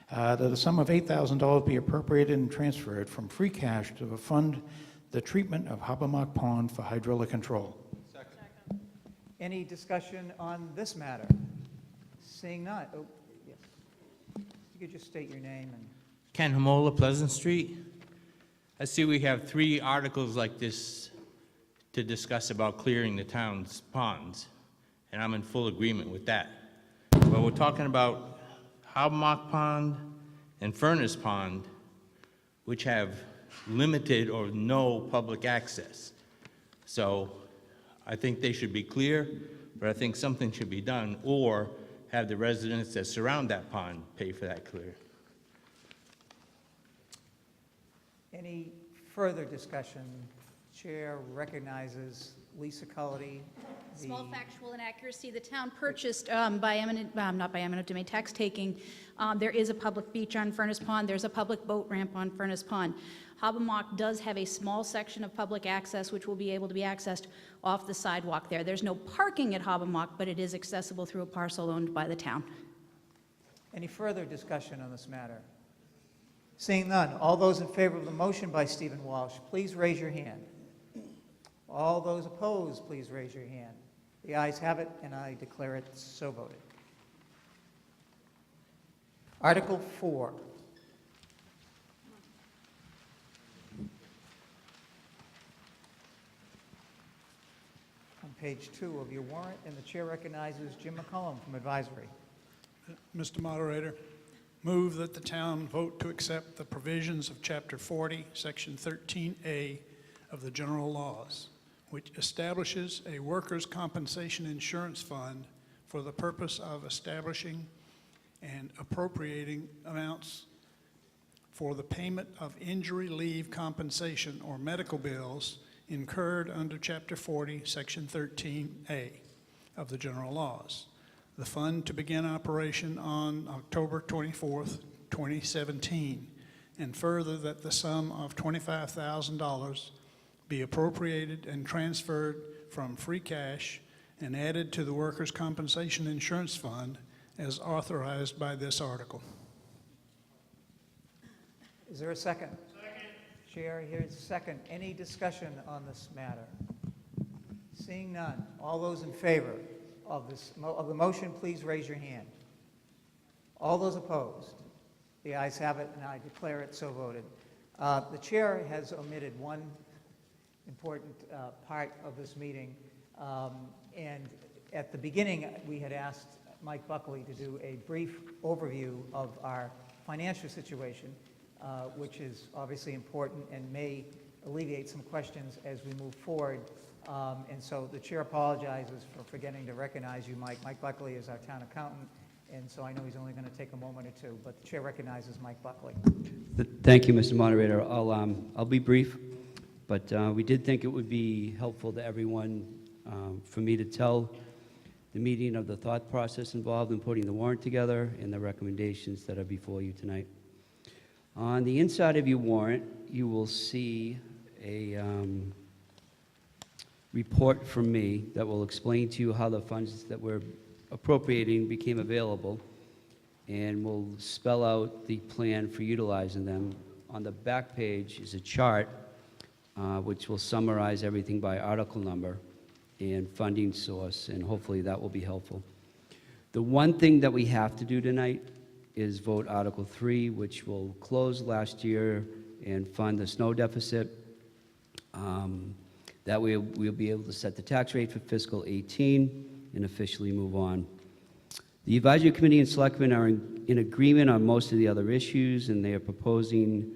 That the sum of $8,000 be appropriated and transferred from free cash to fund the treatment of Hobbamock Pond for hydraulic control. Any discussion on this matter? Seeing none. Oh, yes. You could just state your name and. Ken Hamola, Pleasant Street. I see we have 3 articles like this to discuss about clearing the town's ponds, and I'm in full agreement with that. But we're talking about Hobbamock Pond and Furnace Pond, which have limited or no public access. So I think they should be clear, but I think something should be done, or have the residents that surround that pond pay for that clear. Any further discussion? Chair recognizes Lisa Cullity. Small factual inaccuracy. The town purchased not by eminent domain tax taking. There is a public beach on Furnace Pond. There's a public boat ramp on Furnace Pond. Hobbamock does have a small section of public access which will be able to be accessed off the sidewalk there. There's no parking at Hobbamock, but it is accessible through a parcel owned by the town. Any further discussion on this matter? Seeing none, all those in favor of the motion by Stephen Walsh, please raise your hand. All those opposed, please raise your hand. The ayes have it, and I declare it so voted. Article 4. On page 2 of your warrant, and the chair recognizes Jim McCollum from Advisory. Mr. Moderator, move that the town vote to accept the provisions of Chapter 40, Section 13A of the General Laws, which establishes a workers' compensation insurance fund for the purpose of establishing and appropriating amounts for the payment of injury leave compensation or medical bills incurred under Chapter 40, Section 13A of the General Laws. The fund to begin operation on October 24th, 2017, and further that the sum of $25,000 be appropriated and transferred from free cash and added to the Workers' Compensation Insurance Fund as authorized by this article. Is there a second? Second. Chair, here's a second. Any discussion on this matter? Seeing none, all those in favor of the motion, please raise your hand. All those opposed? The ayes have it, and I declare it so voted. The chair has omitted one important part of this meeting, and at the beginning, we had asked Mike Buckley to do a brief overview of our financial situation, which is obviously important and may alleviate some questions as we move forward. And so the chair apologizes for forgetting to recognize you, Mike. Mike Buckley is our town accountant, and so I know he's only going to take a moment or two, but the chair recognizes Mike Buckley. Thank you, Mr. Moderator. I'll be brief, but we did think it would be helpful to everyone for me to tell the meeting of the thought process involved in putting the warrant together and the recommendations that are before you tonight. On the inside of your warrant, you will see a report from me that will explain to you how the funds that we're appropriating became available, and will spell out the plan for utilizing them. On the back page is a chart which will summarize everything by article number and funding source, and hopefully that will be helpful. The one thing that we have to do tonight is vote Article 3, which will close last year and fund the snow deficit. That way we'll be able to set the tax rate for fiscal 18 and officially move on. The Advisory Committee and Selectmen are in agreement on most of the other issues, and they are proposing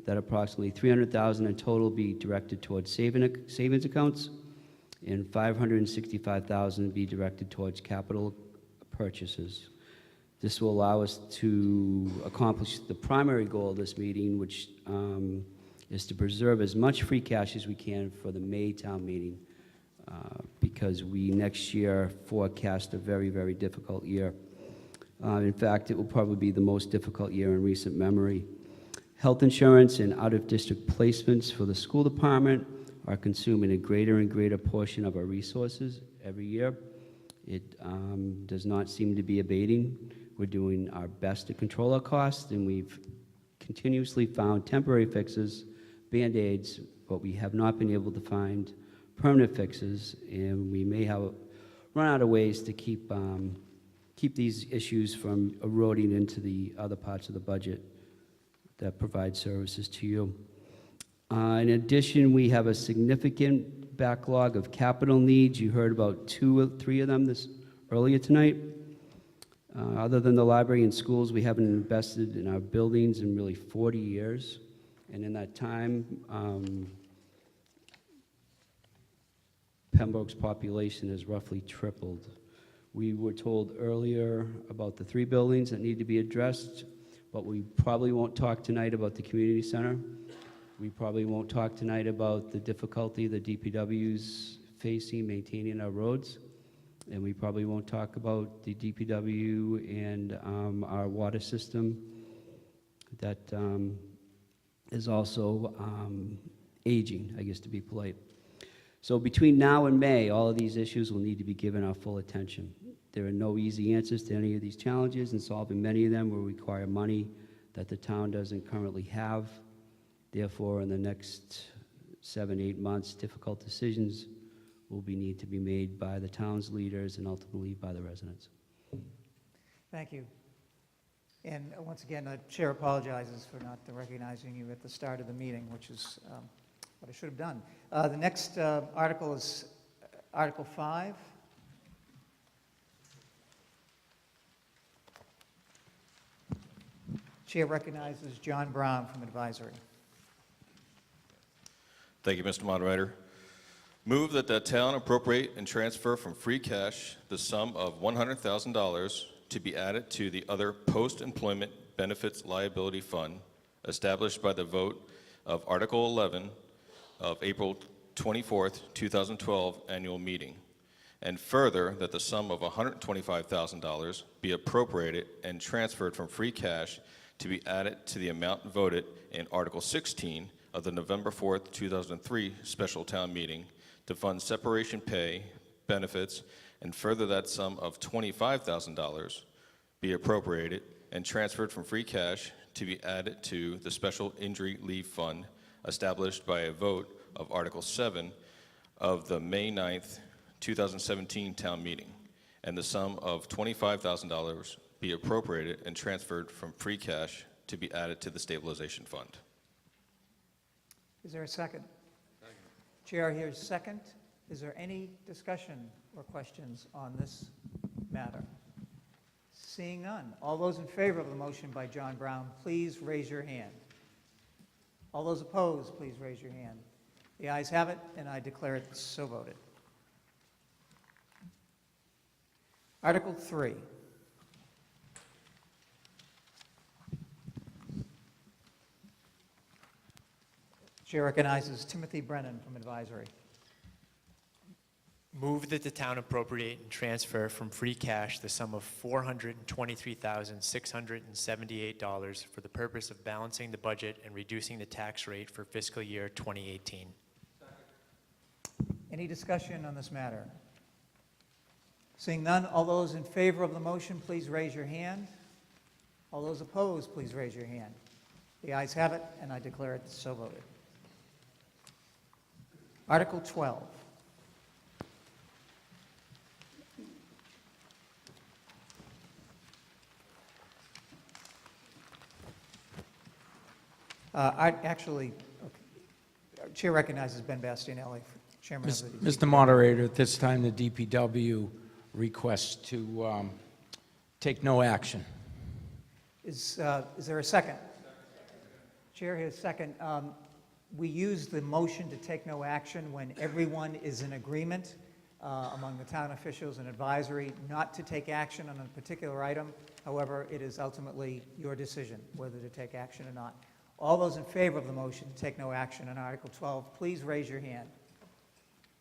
that approximately $300,000 in total be directed towards savings accounts and $565,000 be directed towards capital purchases. This will allow us to accomplish the primary goal of this meeting, which is to preserve as much free cash as we can for the May town meeting, because we next year forecast a very, very difficult year. In fact, it will probably be the most difficult year in recent memory. Health insurance and out-of-district placements for the school department are consuming a greater and greater portion of our resources every year. It does not seem to be abating. We're doing our best to control our costs, and we've continuously found temporary fixes, Band-Aids, but we have not been able to find permanent fixes, and we may have run out of ways to keep these issues from eroding into the other parts of the budget that provide services to you. In addition, we have a significant backlog of capital needs. You heard about 2 or 3 of them earlier tonight. Other than the library and schools, we haven't invested in our buildings in really 40 years. And in that time, Pembroke's population has roughly tripled. We were told earlier about the 3 buildings that need to be addressed, but we probably won't talk tonight about the community center. We probably won't talk tonight about the difficulty the DPW's facing maintaining our roads. And we probably won't talk about the DPW and our water system that is also aging, I guess, to be polite. So between now and May, all of these issues will need to be given our full attention. There are no easy answers to any of these challenges, and solving many of them will require money that the town doesn't currently have. Therefore, in the next 7-8 months, difficult decisions will need to be made by the town's leaders and ultimately by the residents. Thank you. And once again, the chair apologizes for not recognizing you at the start of the meeting, which is what I should have done. The next article is Article 5. Chair recognizes John Brown from Advisory. Thank you, Mr. Moderator. Move that the town appropriate and transfer from free cash the sum of $100,000 to be added to the other post-employment benefits liability fund established by the vote of Article 11 of April 24th, 2012 annual meeting. And further, that the sum of $125,000 be appropriated and transferred from free cash to be added to the amount voted in Article 16 of the November 4th, 2003 special town meeting to fund separation pay, benefits, and further that sum of $25,000 be appropriated and transferred from free cash to be added to the special injury leave fund established by a vote of Article 7 of the May 9th, 2017 town meeting, and the sum of $25,000 be appropriated and transferred from free cash to be added to the stabilization fund. Is there a second? Second. Chair hears second. Is there any discussion or questions on this matter? Seeing none. All those in favor of the motion by John Brown, please raise your hand. All those opposed, please raise your hand. The ayes have it, and I declare it so voted. Article 3. Chair recognizes Timothy Brennan from Advisory. Move that the town appropriate and transfer from free cash the sum of $423,678 for the purpose of balancing the budget and reducing the tax rate for fiscal year 2018. Any discussion on this matter? Seeing none, all those in favor of the motion, please raise your hand. All those opposed, please raise your hand. The ayes have it, and I declare it so voted. Article 12. Chair recognizes Ben Bastianelli, Chairman of the DPW. Mr. Moderator, at this time, the DPW requests to take no action. Is there a second? Chair hears second. we use the motion to take no action when everyone is in agreement among the town officials and advisory not to take action on a particular item. However, it is ultimately your decision whether to take action or not. All those in favor of the motion to take no action on Article 12, please raise your hand.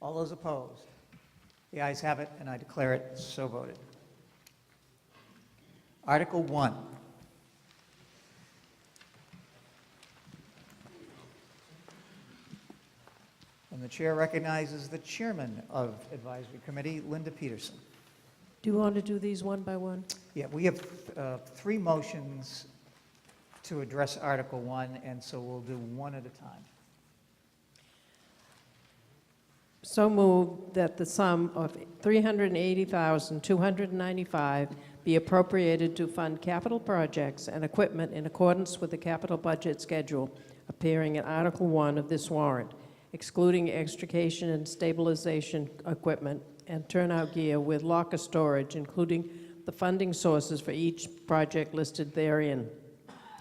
All those opposed? The ayes have it, and I declare it so voted. Article 1. And the chair recognizes the chairman of Advisory Committee, Linda Peterson. Do you want to do these one by one? Yeah, we have 3 motions to address Article 1, and so we'll do one at a time. So moved that the sum of $380,295 be appropriated to fund capital projects and equipment in accordance with the capital budget schedule appearing in Article 1 of this warrant, excluding extrication and stabilization equipment and turnout gear with locker storage, including the funding sources for each project listed therein,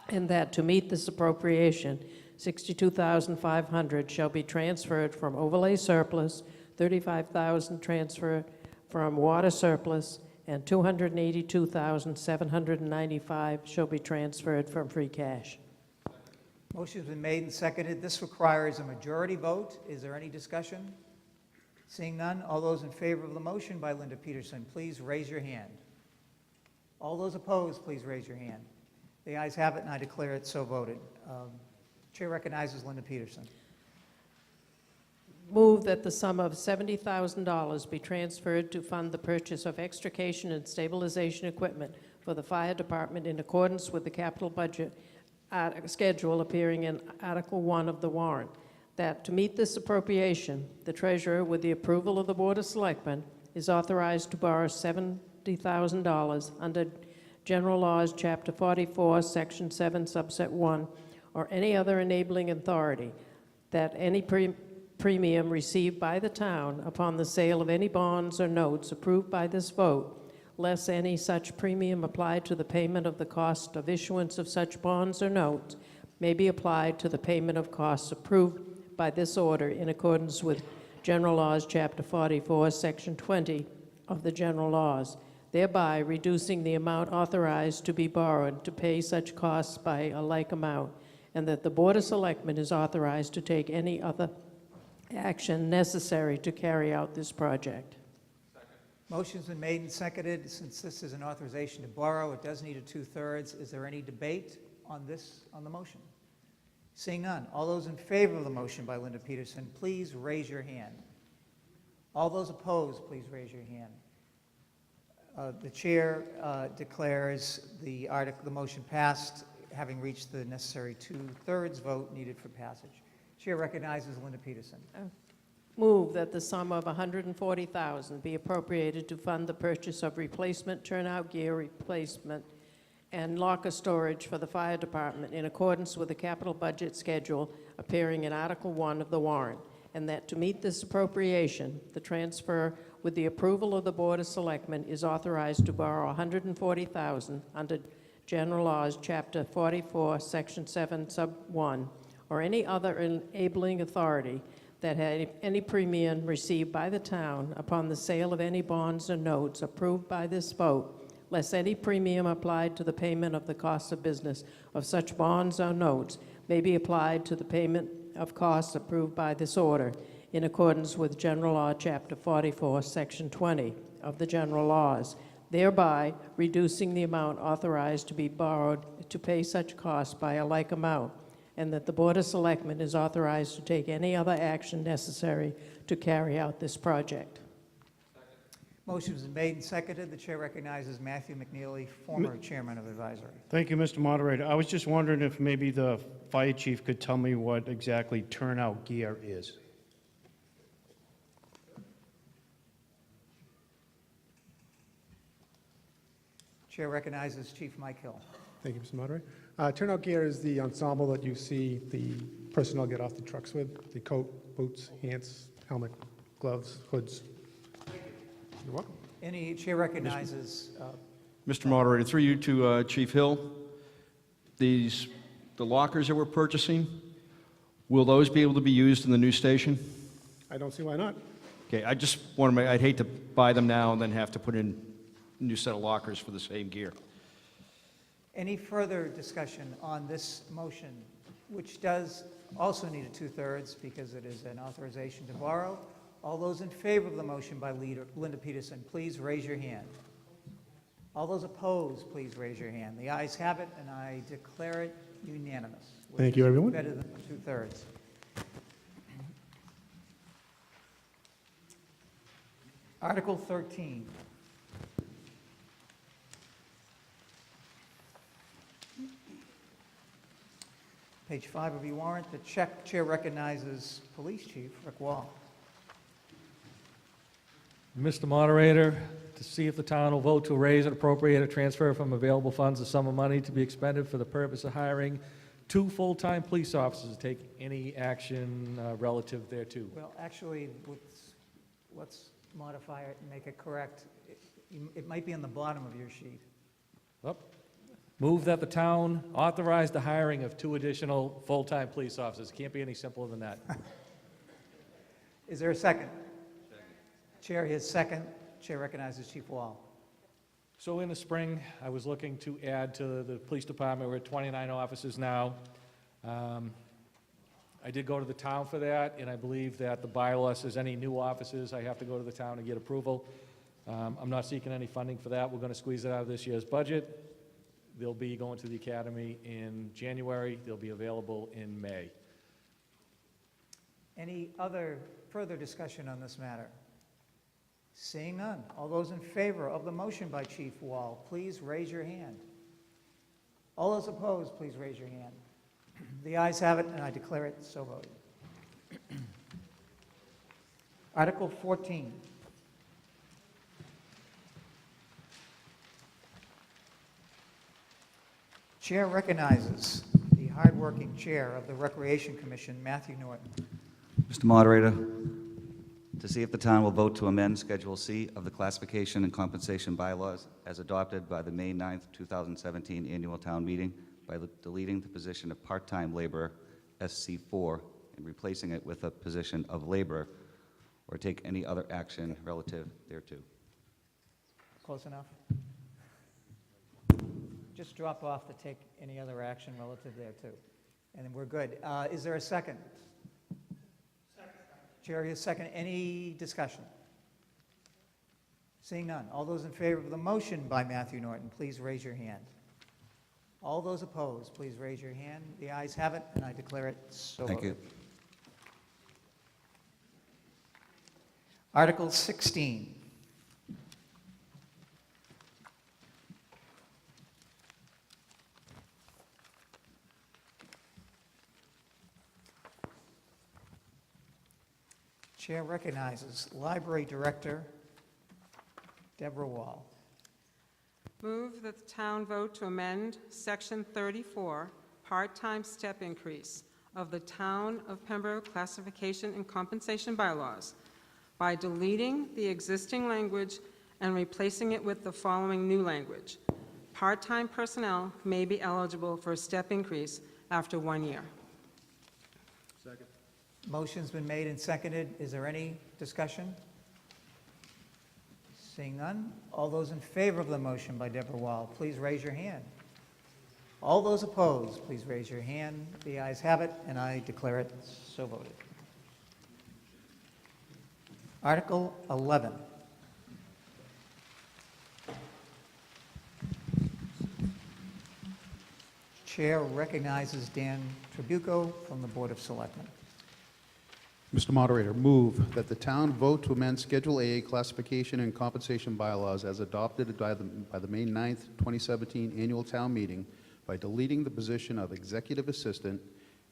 and that to meet this appropriation, $62,500 shall be transferred from overlay surplus, $35,000 transferred from water surplus, and $282,795 shall be transferred from free cash. Motion's been made and seconded. This requires a majority vote. Is there any discussion? Seeing none, all those in favor of the motion by Linda Peterson, please raise your hand. All those opposed, please raise your hand. The ayes have it, and I declare it so voted. Chair recognizes Linda Peterson. Move that the sum of $70,000 be transferred to fund the purchase of extrication and stabilization equipment for the fire department in accordance with the capital budget schedule appearing in Article 1 of the warrant. That to meet this appropriation, the treasurer, with the approval of the Board of Selectmen, is authorized to borrow $70,000 under General Laws, Chapter 44, Section 7, Subset 1, or any other enabling authority, that any premium received by the town upon the sale of any bonds or notes approved by this vote, less any such premium applied to the payment of the cost of issuance of such bonds or notes, may be applied to the payment of costs approved by this order in accordance with General Laws, Chapter 44, Section 20 of the General Laws, thereby reducing the amount authorized to be borrowed to pay such costs by a like amount, and that the Board of Selectmen is authorized to take any other action necessary to carry out this project. Motion's been made and seconded. Since this is an authorization to borrow, it does need a 2/3. Is there any debate on the motion? Seeing none, all those in favor of the motion by Linda Peterson, please raise your hand. All those opposed, please raise your hand. The chair declares the motion passed, having reached the necessary 2/3 vote needed for passage. Chair recognizes Linda Peterson. Move that the sum of $140,000 be appropriated to fund the purchase of replacement turnout gear replacement and locker storage for the fire department in accordance with the capital budget schedule appearing in Article 1 of the warrant, and that to meet this appropriation, the transfer with the approval of the Board of Selectmen is authorized to borrow $140,000 under General Laws, Chapter 44, Section 7, Sub 1, or any other enabling authority that had any premium received by the town upon the sale of any bonds or notes approved by this vote, less any premium applied to the payment of the cost of business of such bonds or notes may be applied to the payment of costs approved by this order in accordance with General Law, Chapter 44, Section 20 of the General Laws, thereby reducing the amount authorized to be borrowed to pay such costs by a like amount, and that the Board of Selectmen is authorized to take any other action necessary to carry out this project. Motion has been made and seconded. The chair recognizes Matthew McNeely, former chairman of advisory. Thank you, Mr. Moderator. I was just wondering if maybe the fire chief could tell me what exactly turnout gear is. Chair recognizes Chief Mike Hill. Thank you, Mr. Moderator. Turnout gear is the ensemble that you see the personnel get off the trucks with: the coat, boots, hands, helmet, gloves, hoods. You're welcome. Any chair recognizes. Mr. Moderator, through you to Chief Hill. The lockers that we're purchasing, Will those be able to be used in the new station? I don't see why not. Okay, I just want to make, I'd hate to buy them now and then have to put in a new set of lockers for the same gear. Any further discussion on this motion, which does also need a 2/3 because it is an authorization to borrow? All those in favor of the motion by Linda Peterson, please raise your hand. All those opposed, please raise your hand. The ayes have it, and I declare it unanimous. Thank you, everyone. Better than 2/3. Article 13. Page 5 of your warrant, the chair recognizes Police Chief Rick Wall. Mr. Moderator, to see if the town will vote to raise and appropriate or transfer from available funds a sum of money to be expended for the purpose of hiring 2 full-time police officers to take any action relative thereto. Well, actually, let's modify it and make it correct. It might be on the bottom of your sheet. Move that the town authorize the hiring of 2 additional full-time police officers. Can't be any simpler than that. Is there a second? Chair hears second. Chair recognizes Chief Wall. So in the spring, I was looking to add to the police department. We're at 29 officers now. I did go to the town for that, and I believe that the bylaw says any new officers, I have to go to the town and get approval. I'm not seeking any funding for that. We're going to squeeze it out of this year's budget. They'll be going to the academy in January. They'll be available in May. Any other further discussion on this matter? Seeing none. All those in favor of the motion by Chief Wall, please raise your hand. All those opposed, please raise your hand. The ayes have it, and I declare it so voted. Article 14. Chair recognizes the hardworking chair of the Recreation Commission, Matthew Norton. Mr. Moderator, to see if the town will vote to amend Schedule C of the Classification and Compensation Bylaws as adopted by the May 9th, 2017 Annual Town Meeting by deleting the position of part-time laborer, SC4, and replacing it with a position of laborer, or take any other action relative thereto. Close enough? Just drop off to take any other action relative thereto. And then we're good. Is there a second? Chair is second. Any discussion? Seeing none. All those in favor of the motion by Matthew Norton, please raise your hand. All those opposed, please raise your hand. The ayes have it, and I declare it so voted. Thank you. Article 16. Chair recognizes Library Director Debra Wall. Move that the town vote to amend Section 34, part-time step increase of the Town of Pembroke Classification and Compensation Bylaws by deleting the existing language and replacing it with the following new language. Part-time personnel may be eligible for a step increase after 1 year. Second. Motion's been made and seconded. Is there any discussion? Seeing none. All those in favor of the motion by Debra Wall, please raise your hand. All those opposed, please raise your hand. The ayes have it, and I declare it so voted. Article 11. Chair recognizes Dan Tribuco from the Board of Selectmen. Mr. Moderator, move that the town vote to amend Schedule A Classification and Compensation Bylaws as adopted by the May 9th, 2017 Annual Town Meeting by deleting the position of Executive Assistant,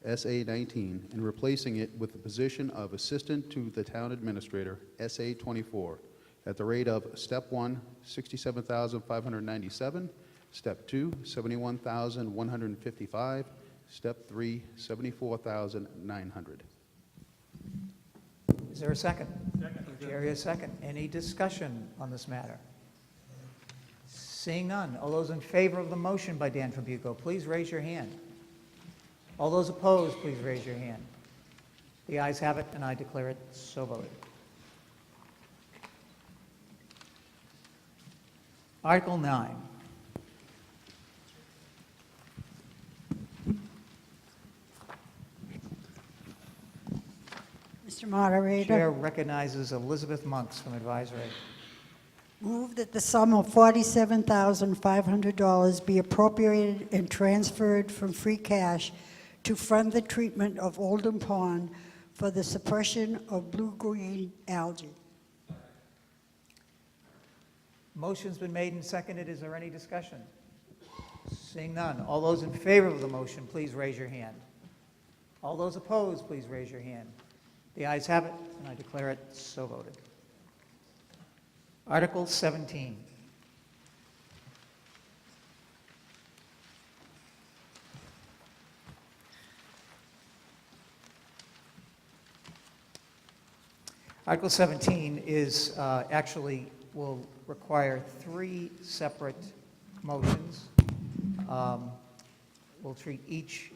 SA-19, and replacing it with the position of Assistant to the Town Administrator, SA-24, at the rate of Step 1, $67,597, Step 2, $71,155, Step 3, $74,900. Is there a second? Second. Chair is second. Any discussion on this matter? Seeing none. All those in favor of the motion by Dan Tribuco, please raise your hand. All those opposed, please raise your hand. The ayes have it, and I declare it so voted. Article 9. Mr. Moderator. Chair recognizes Elizabeth Monks from Advisory. Move that the sum of $47,500 be appropriated and transferred from free cash to fund the treatment of Oldham Pond for the suppression of blue-green algae. Motion's been made and seconded. Is there any discussion? Seeing none. All those in favor of the motion, please raise your hand. All those opposed, please raise your hand. The ayes have it, and I declare it so voted. Article 17. Article 17 is actually will require 3 separate motions. We'll treat each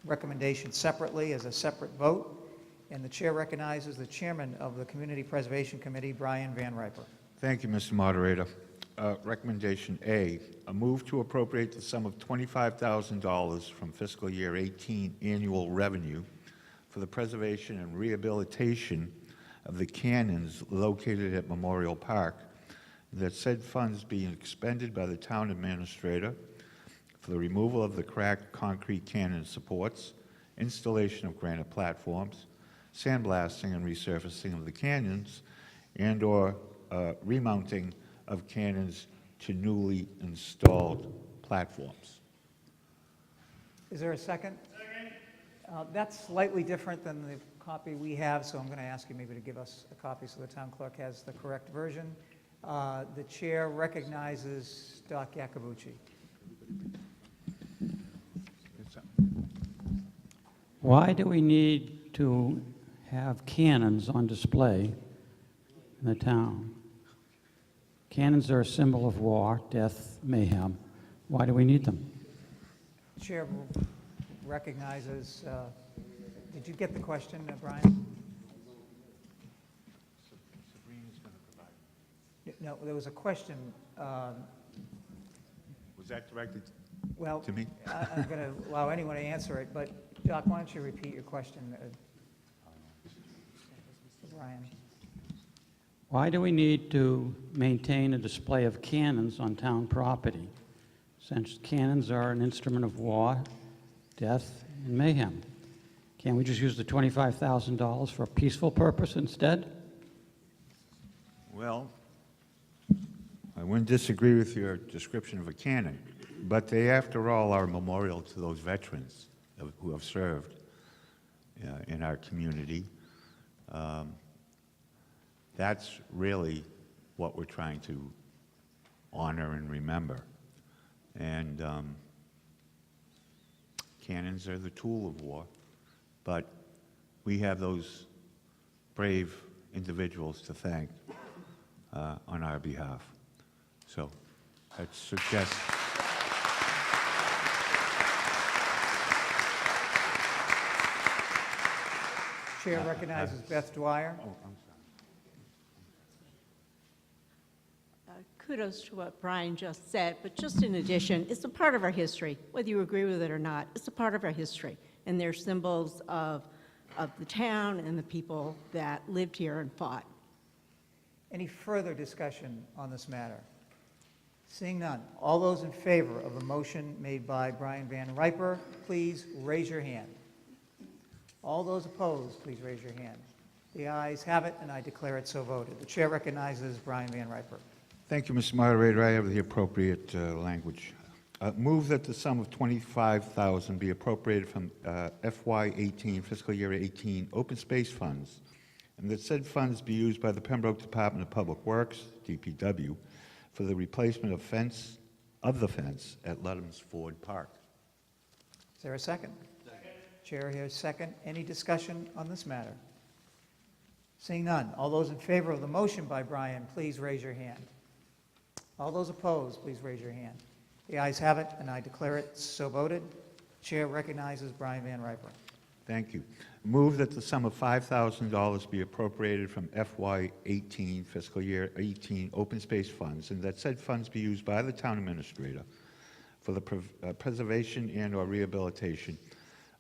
recommendation separately as a separate vote, and the chair recognizes the chairman of the Community Preservation Committee, Brian Van Riper. Thank you, Mr. Moderator. Recommendation A, a move to appropriate the sum of $25,000 from fiscal year 18 annual revenue for the preservation and rehabilitation of the cannons located at Memorial Park, that said funds being expended by the town administrator for the removal of the cracked concrete cannon supports, installation of granite platforms, sandblasting and resurfacing of the cannons, and/or remounting of cannons to newly installed platforms. Is there a second? Second. That's slightly different than the copy we have, so I'm going to ask you maybe to give us a copy so the town clerk has the correct version. The chair recognizes Doc Yacobucci. Why do we need to have cannons on display in the town? Cannons are a symbol of war, death, mayhem. Why do we need them? The chair recognizes, did you get the question, Brian? No, there was a question. Was that directed well, to me? I'm going to allow anyone to answer it, but Doc, why don't you repeat your question, Brian? Why do we need to maintain a display of cannons on town property, since cannons are an instrument of war, death, and mayhem? Can't we just use the $25,000 for a peaceful purpose instead? Well, I wouldn't disagree with your description of a cannon, but they, after all, are a memorial to those veterans who have served in our community. That's really what we're trying to honor and remember. And cannons are the tool of war, but we have those brave individuals to thank on our behalf. So I suggest. Chair recognizes Beth Dwyer. Oh, I'm sorry. Kudos to what Brian just said, but just in addition, it's a part of our history. Whether you agree with it or not, it's a part of our history. And they're symbols of the town and the people that lived here and fought. Any further discussion on this matter? Seeing none, all those in favor of the motion made by Brian Van Riper, please raise your hand. All those opposed, please raise your hand. The ayes have it, and I declare it so voted. The chair recognizes Brian Van Riper. Thank you, Mr. Moderator. I have the appropriate language. Move that the sum of $25,000 be appropriated from FY18, fiscal year 18, open space funds, and that said funds be used by the Pembroke Department of Public Works, DPW, for the replacement of the fence at Ludham's Ford Park. Is there a second? Second. Chair hears second. Any discussion on this matter? Seeing none, all those in favor of the motion by Brian, please raise your hand. All those opposed, please raise your hand. The ayes have it, and I declare it so voted. Chair recognizes Brian Van Riper. Thank you. Move that the sum of $5,000 be appropriated from FY18, fiscal year 18, open space funds, and that said funds be used by the town administrator for the preservation and/or rehabilitation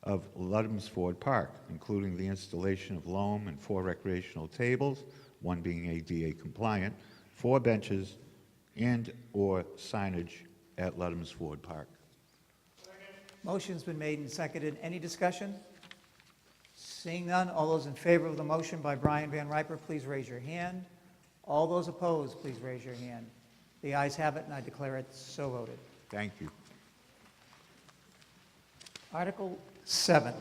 of Ludhamsford Park, including the installation of loam and 4 recreational tables, 1 being ADA compliant, 4 benches, and/or signage at Ludhamsford Park. Motion's been made and seconded. Any discussion? Seeing none, all those in favor of the motion by Brian Van Riper, please raise your hand. All those opposed, please raise your hand. The ayes have it, and I declare it so voted. Thank you. Article 7.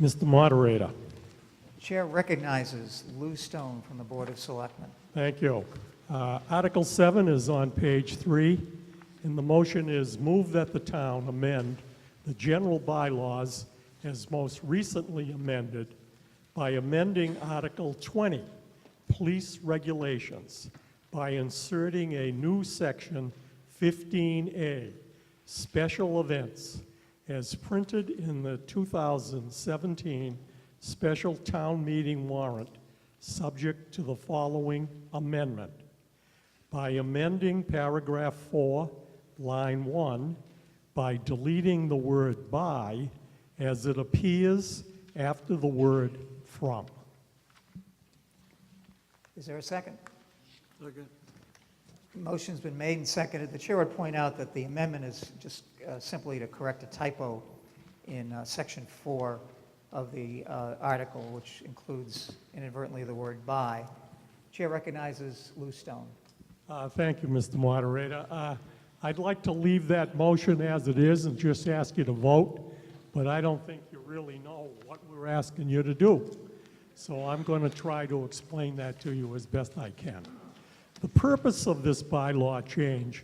Mr. Moderator. Chair recognizes Lou Stone from the Board of Selectmen. Thank you. Article 7 is on page 3, and the motion is move that the town amend the general bylaws as most recently amended by amending Article 20, Police Regulations, by inserting a new section 15A, Special Events, as printed in the 2017 Special Town Meeting warrant, subject to the following amendment. By amending paragraph 4, line 1, by deleting the word by as it appears after the word from. Is there a second? Second. Motion's been made and seconded. The chair would point out that the amendment is just simply to correct a typo in section 4 of the article, which includes inadvertently the word by. Chair recognizes Lou Stone. Thank you, Mr. Moderator. I'd like to leave that motion as it is and just ask you to vote, but I don't think you really know what we're asking you to do. So I'm going to try to explain that to you as best I can. The purpose of this bylaw change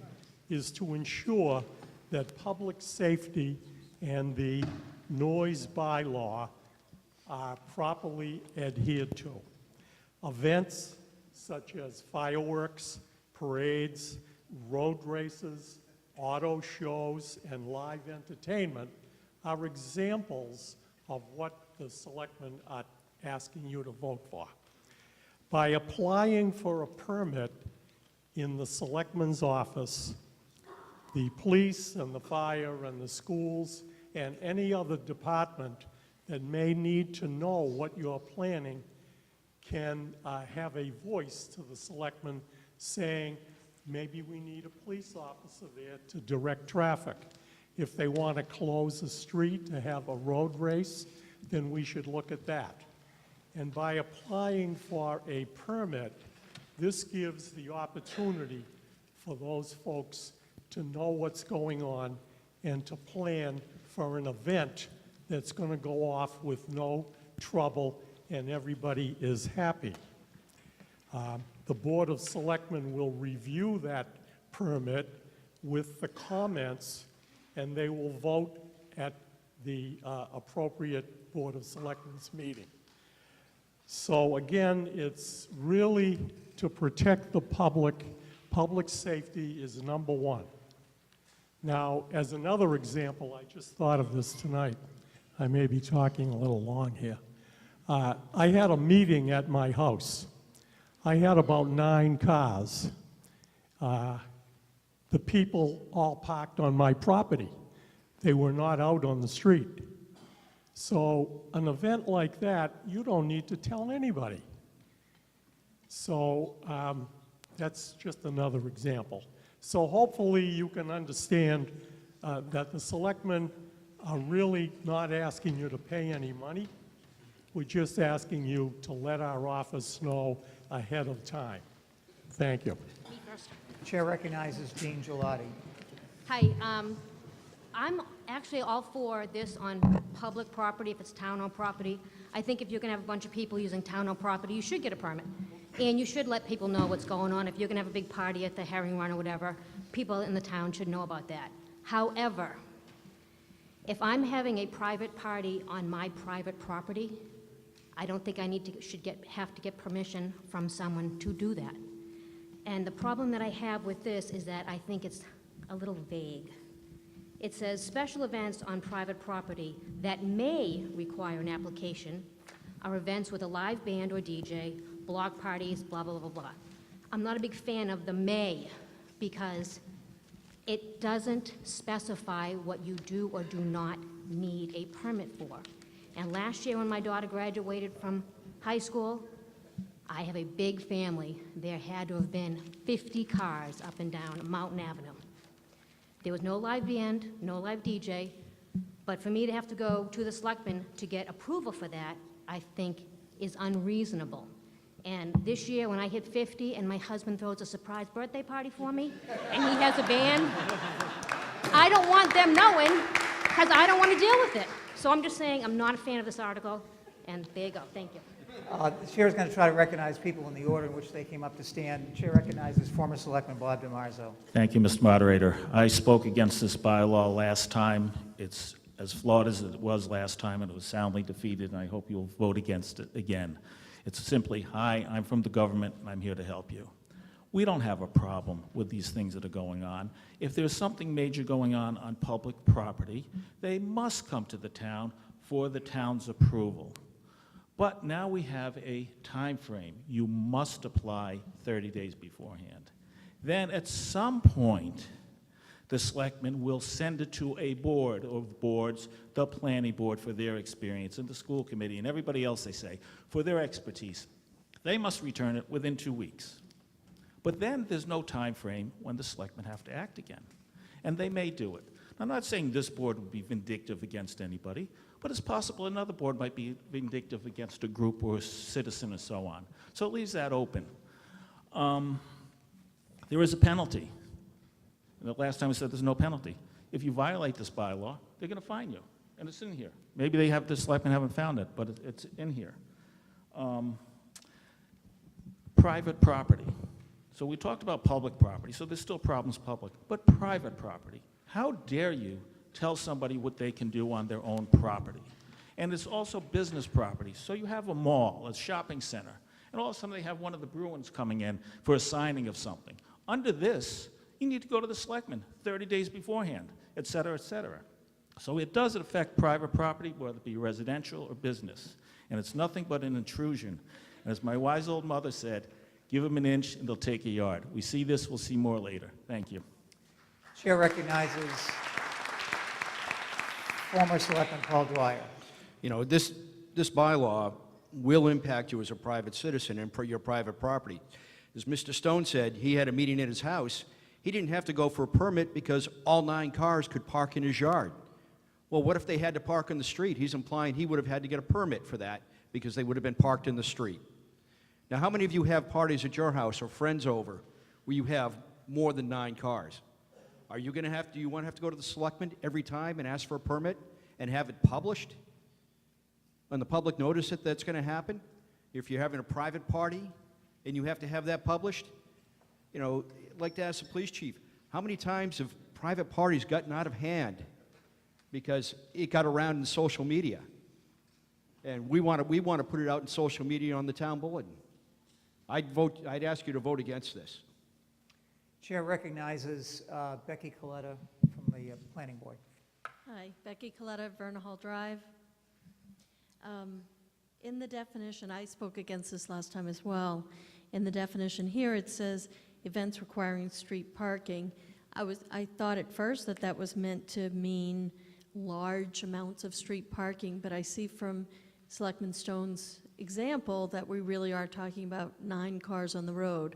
is to ensure that public safety and the noise bylaw are properly adhered to. Events such as fireworks, parades, road races, auto shows, and live entertainment are examples of what the selectmen are asking you to vote for. By applying for a permit in the selectman's office, the police and the fire and the schools and any other department that may need to know what you're planning can have a voice to the selectmen saying, maybe we need a police officer there to direct traffic. If they want to close a street to have a road race, then we should look at that. And by applying for a permit, this gives the opportunity for those folks to know what's going on and to plan for an event that's going to go off with no trouble and everybody is happy. The Board of Selectmen will review that permit with the comments, and they will vote at the appropriate Board of Selectmen's meeting. So again, it's really to protect the public. Public safety is number one. Now, as another example, I just thought of this tonight. I may be talking a little long here. I had a meeting at my house. I had about 9 cars. The people all parked on my property. They were not out on the street. So an event like that, you don't need to tell anybody. So that's just another example. So hopefully you can understand that the selectmen are really not asking you to pay any money. We're just asking you to let our office know ahead of time. Thank you. Me first. Chair recognizes Jean Gelati. Hi, I'm actually all for this on public property, if it's town-owned property. I think if you're gonna have a bunch of people using town-owned property, you should get a permit. And you should let people know what's going on. If you're gonna have a big party at the Herring Run or whatever, people in the town should know about that. However, if I'm having a private party on my private property, I don't think I have to get permission from someone to do that. And the problem that I have with this is that I think it's a little vague. It says, "Special events on private property that may require an application are events with a live band or DJ, block parties, blah, blah, blah, blah." I'm not a big fan of the "may" because it doesn't specify what you do or do not need a permit for. And last year when my daughter graduated from high school, I have a big family. There had to have been 50 cars up and down Mountain Avenue. There was no live band, no live DJ, but for me to have to go to the selectmen to get approval for that, I think is unreasonable. And this year, when I hit 50 and my husband throws a surprise birthday party for me, and he has a band, I don't want them knowing, because I don't want to deal with it. So I'm just saying, I'm not a fan of this article, and there you go. Thank you. The chair is going to try to recognize people in the order in which they came up to stand. The chair recognizes former Selectman Bob DiMarzo. Thank you, Mr. Moderator. I spoke against this bylaw last time. It's as flawed as it was last time, and it was soundly defeated, and I hope you'll vote against it again. It's simply, "Hi, I'm from the government, and I'm here to help you." We don't have a problem with these things that are going on. If there's something major going on public property, they must come to the town for the town's approval. But now we have a time frame. You must apply 30 days beforehand. Then at some point, the selectmen will send it to a board of boards, the planning board for their experience, and the school committee, and everybody else, they say, for their expertise. They must return it within 2 weeks. But then there's no time frame when the selectmen have to act again. And they may do it. I'm not saying this board would be vindictive against anybody, but it's possible another board might be vindictive against a group or a citizen and so on. So it leaves that open. There is a penalty. And the last time I said there's no penalty. If you violate this bylaw, they're going to fine you. And it's in here. Maybe they have, the selectmen haven't found it, but it's in here. Private property. So we talked about public property, so there's still problems public. But private property, how dare you tell somebody what they can do on their own property? And it's also business property. So you have a mall, a shopping center, and all of a sudden they have one of the Bruins coming in for a signing of something. Under this, you need to go to the selectmen 30 days beforehand, et cetera, et cetera. So it does affect private property, whether it be residential or business. And it's nothing but an intrusion. And as my wise old mother said, give them an inch and they'll take a yard. We see this, we'll see more later. Thank you. Chair recognizes former Selectman Paul Dwyer. You know, this bylaw will impact you as a private citizen and your private property. As Mr. Stone said, he had a meeting at his house. He didn't have to go for a permit because all 9 cars could park in his yard. Well, what if they had to park in the street? He's implying he would have had to get a permit for that because they would have been parked in the street. Now, how many of you have parties at your house or friends over where you have more than 9 cars? Are you going to have to, do you want to have to go to the selectmen every time and ask for a permit and have it published on the public notice that that's going to happen? If you're having a private party and you have to have that published? You know, I'd like to ask the police chief, how many times have private parties gotten out of hand because it got around in social media? And we want to put it out in social media on the town bulletin. I'd ask you to vote against this. Chair recognizes Becky Coletta from the Planning Board. Hi, Becky Coletta, Verna Hall Drive. In the definition, I spoke against this last time as well. In the definition here, it says events requiring street parking. I thought at first that was meant to mean large amounts of street parking, but I see from Selectman Stone's example that we really are talking about 9 cars on the road.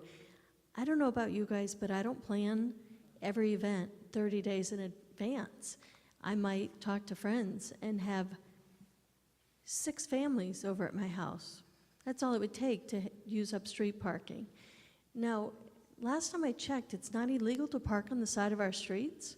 I don't know about you guys, but I don't plan every event 30 days in advance. I might talk to friends and have 6 families over at my house. That's all it would take to use up street parking. Now, last time I checked, it's not illegal to park on the side of our streets,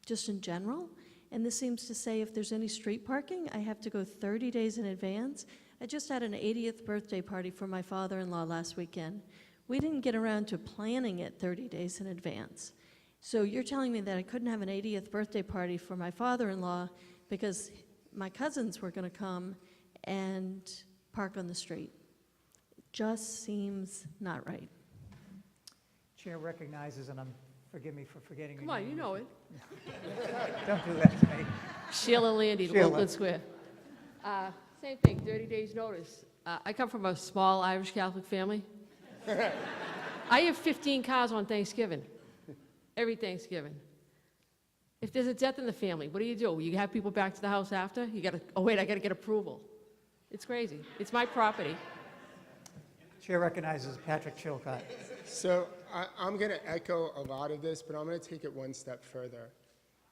just in general. And this seems to say if there's any street parking, I have to go 30 days in advance. I just had an 80th birthday party for my father-in-law last weekend. We didn't get around to planning it 30 days in advance. So you're telling me that I couldn't have an 80th birthday party for my father-in-law because my cousins were going to come and park on the street. It just seems not right. Chair recognizes an Forgive me for forgetting. Come your on, name. you know it. Don't do that to me. Sheila Landy, Sheila. Oakland Square. Same thing, 30 days notice. I come from a small Irish Catholic family. I have 15 cars on Thanksgiving, every Thanksgiving. If there's a death in the family, what do? You have people back to the house after? You gotta, oh wait, I gotta get approval. It's crazy. It's my property. Chair recognizes Patrick Chilcott. So I'm going to echo a lot of this, but I'm going to take it one step further.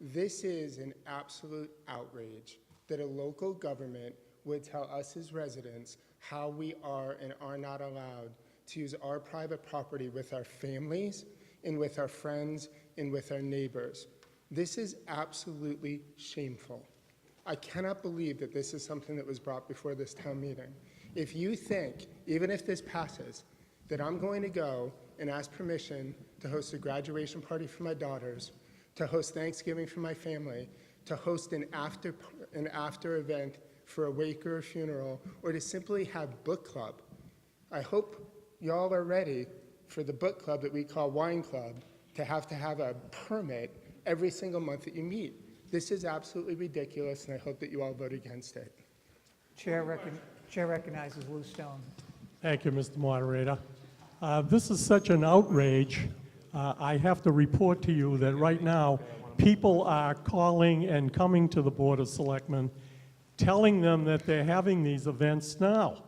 This is an absolute outrage that a local government would tell us as residents how we are and are not allowed to use our private property with our families and with our friends and with our neighbors. This is absolutely shameful. I cannot believe that this is something that was brought before this town meeting. If you think, even if this passes, that I'm going to go and ask permission to host a graduation party for my daughters, to host Thanksgiving for my family, to host an after event for a wake or a funeral, or to simply have book club, I hope y'all are ready for the book club that we call wine club to have a permit every single month that you meet. This is absolutely ridiculous, and I hope that you all vote against it. Chair recognizes Lou Stone. Thank you, Mr. Moderator. This is such an outrage. I have to report to you that right now, people are calling and coming to the Board of Selectmen, telling them that they're having these events now.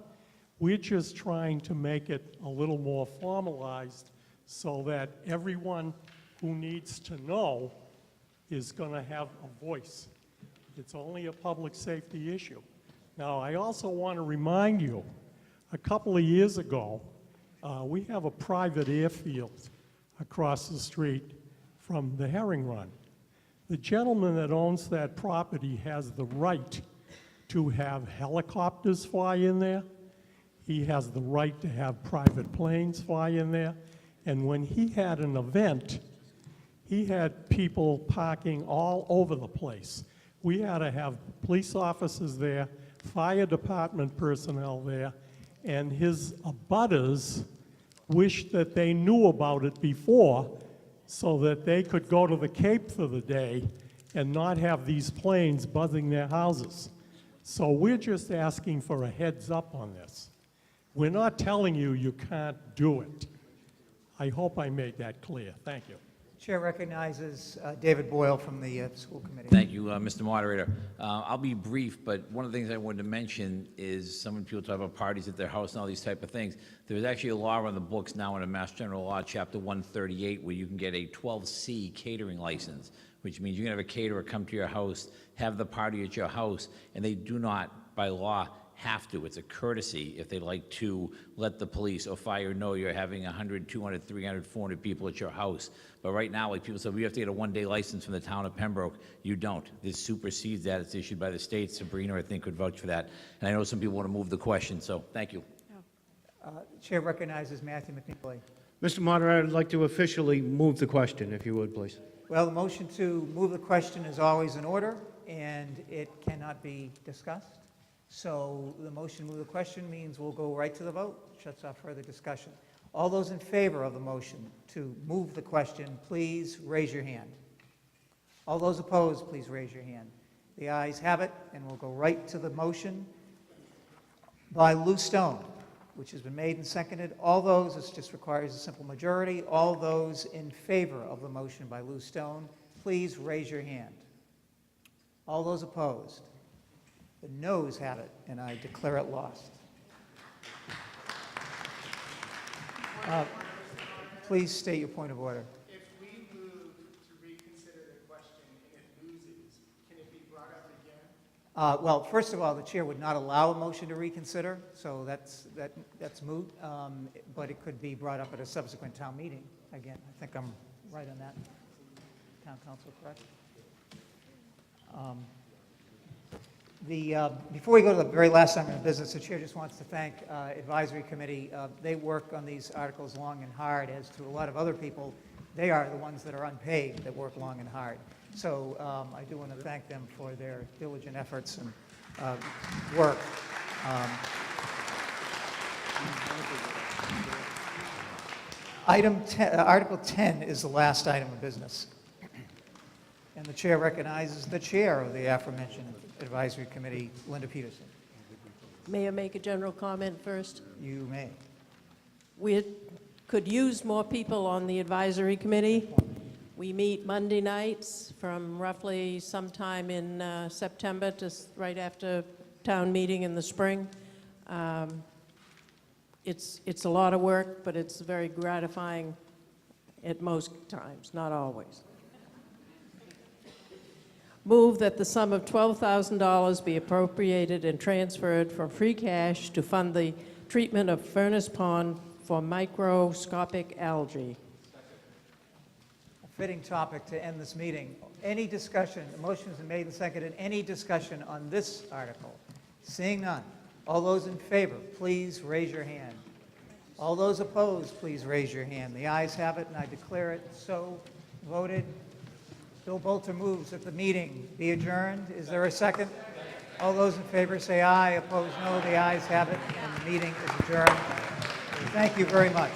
We're just trying to make it a little more formalized so that everyone who needs to know is going to have a voice. It's only a public safety issue. Now, I also want to remind you, a couple of years ago, we have a private airfield across the street from the Herring Run. The gentleman that owns that property has the right to have helicopters fly in there. He has the right to have private planes fly in there. And when he had an event, he had people parking all over the place. We had to have police officers there, fire department personnel there, and his abutters wished that they knew about it before so that they could go to the Cape for the day and not have these planes buzzing their houses. So we're just asking for a heads up on this. We're not telling you you can't do it. I hope I made that clear. Thank you. Chair recognizes David Boyle from the school committee. Thank you, Mr. Moderator. I'll be brief, but one of the things I wanted to mention is some people talk about parties at their house and all these type of things. There's actually a law on the books now in a Mass General Law, Chapter 138, where you can get a 12C catering license, which means you can have a caterer come to your house, have the party at your house, and they do not, by law, have to. It's a courtesy if they like to let the police or fire know you're having 100, 200, 300, 400 people at your house. But right now, like people say, we have to get a one-day license from the town of Pembroke. You don't. This supersedes that. It's issued by the state. Sabrina, I think, could vouch for that. And I know some people want to move the question, so thank you. Chair recognizes Matthew McNeely. Mr. Moderator, I'd like to officially move the question, if you would, please. Well, the motion to move the question is always in order, and it cannot be discussed. So the motion to move the question means we'll go right to the vote. Shuts off further discussion. All those in favor of the motion to move the question, please raise your hand. All those opposed, please raise your hand. The ayes have it, and we'll go right to the motion by Lou Stone, which has been made and seconded. All those, this just requires a simple majority. All those in favor of the motion by Lou Stone, please raise your hand. All those opposed? The noes have it, and I declare it lost. Please state your point of order. If we move to reconsider the question and it loses, can it be brought up again? Well, first of all, the chair would not allow a motion to reconsider, so that's moot, but it could be brought up at a subsequent town meeting. Again, I think I'm right on that. Town council, correct? Before we go to the very last item of business, the chair just wants to thank advisory committee. They work on these articles long and hard, as to a lot of other people. They are the ones that are unpaid that work long and hard. So I do want to thank them for their diligent efforts and work. Article 10 is the last item of business. And the chair recognizes the chair of the aforementioned advisory committee, Linda Peterson. May I make a general comment first? You may. We could use more people on the advisory committee. We meet Monday nights from roughly sometime in September to right after town meeting in the spring. It's a lot of work, but it's very gratifying at most times, not always. Move that the sum of $12,000 be appropriated and transferred from free cash to fund the treatment of Furnace Pond for microscopic algae. A fitting topic to end this meeting. Any discussion, the motion has been made and seconded, any discussion on this article? Seeing none. All those in favor, please raise your hand. All those opposed, please raise your hand. The ayes have it, and I declare it so voted. Bill Bolter moves that the meeting be adjourned. Is there a second? All those in favor say aye. Opposed, no. The ayes have it, and the meeting is adjourned. Thank you very much.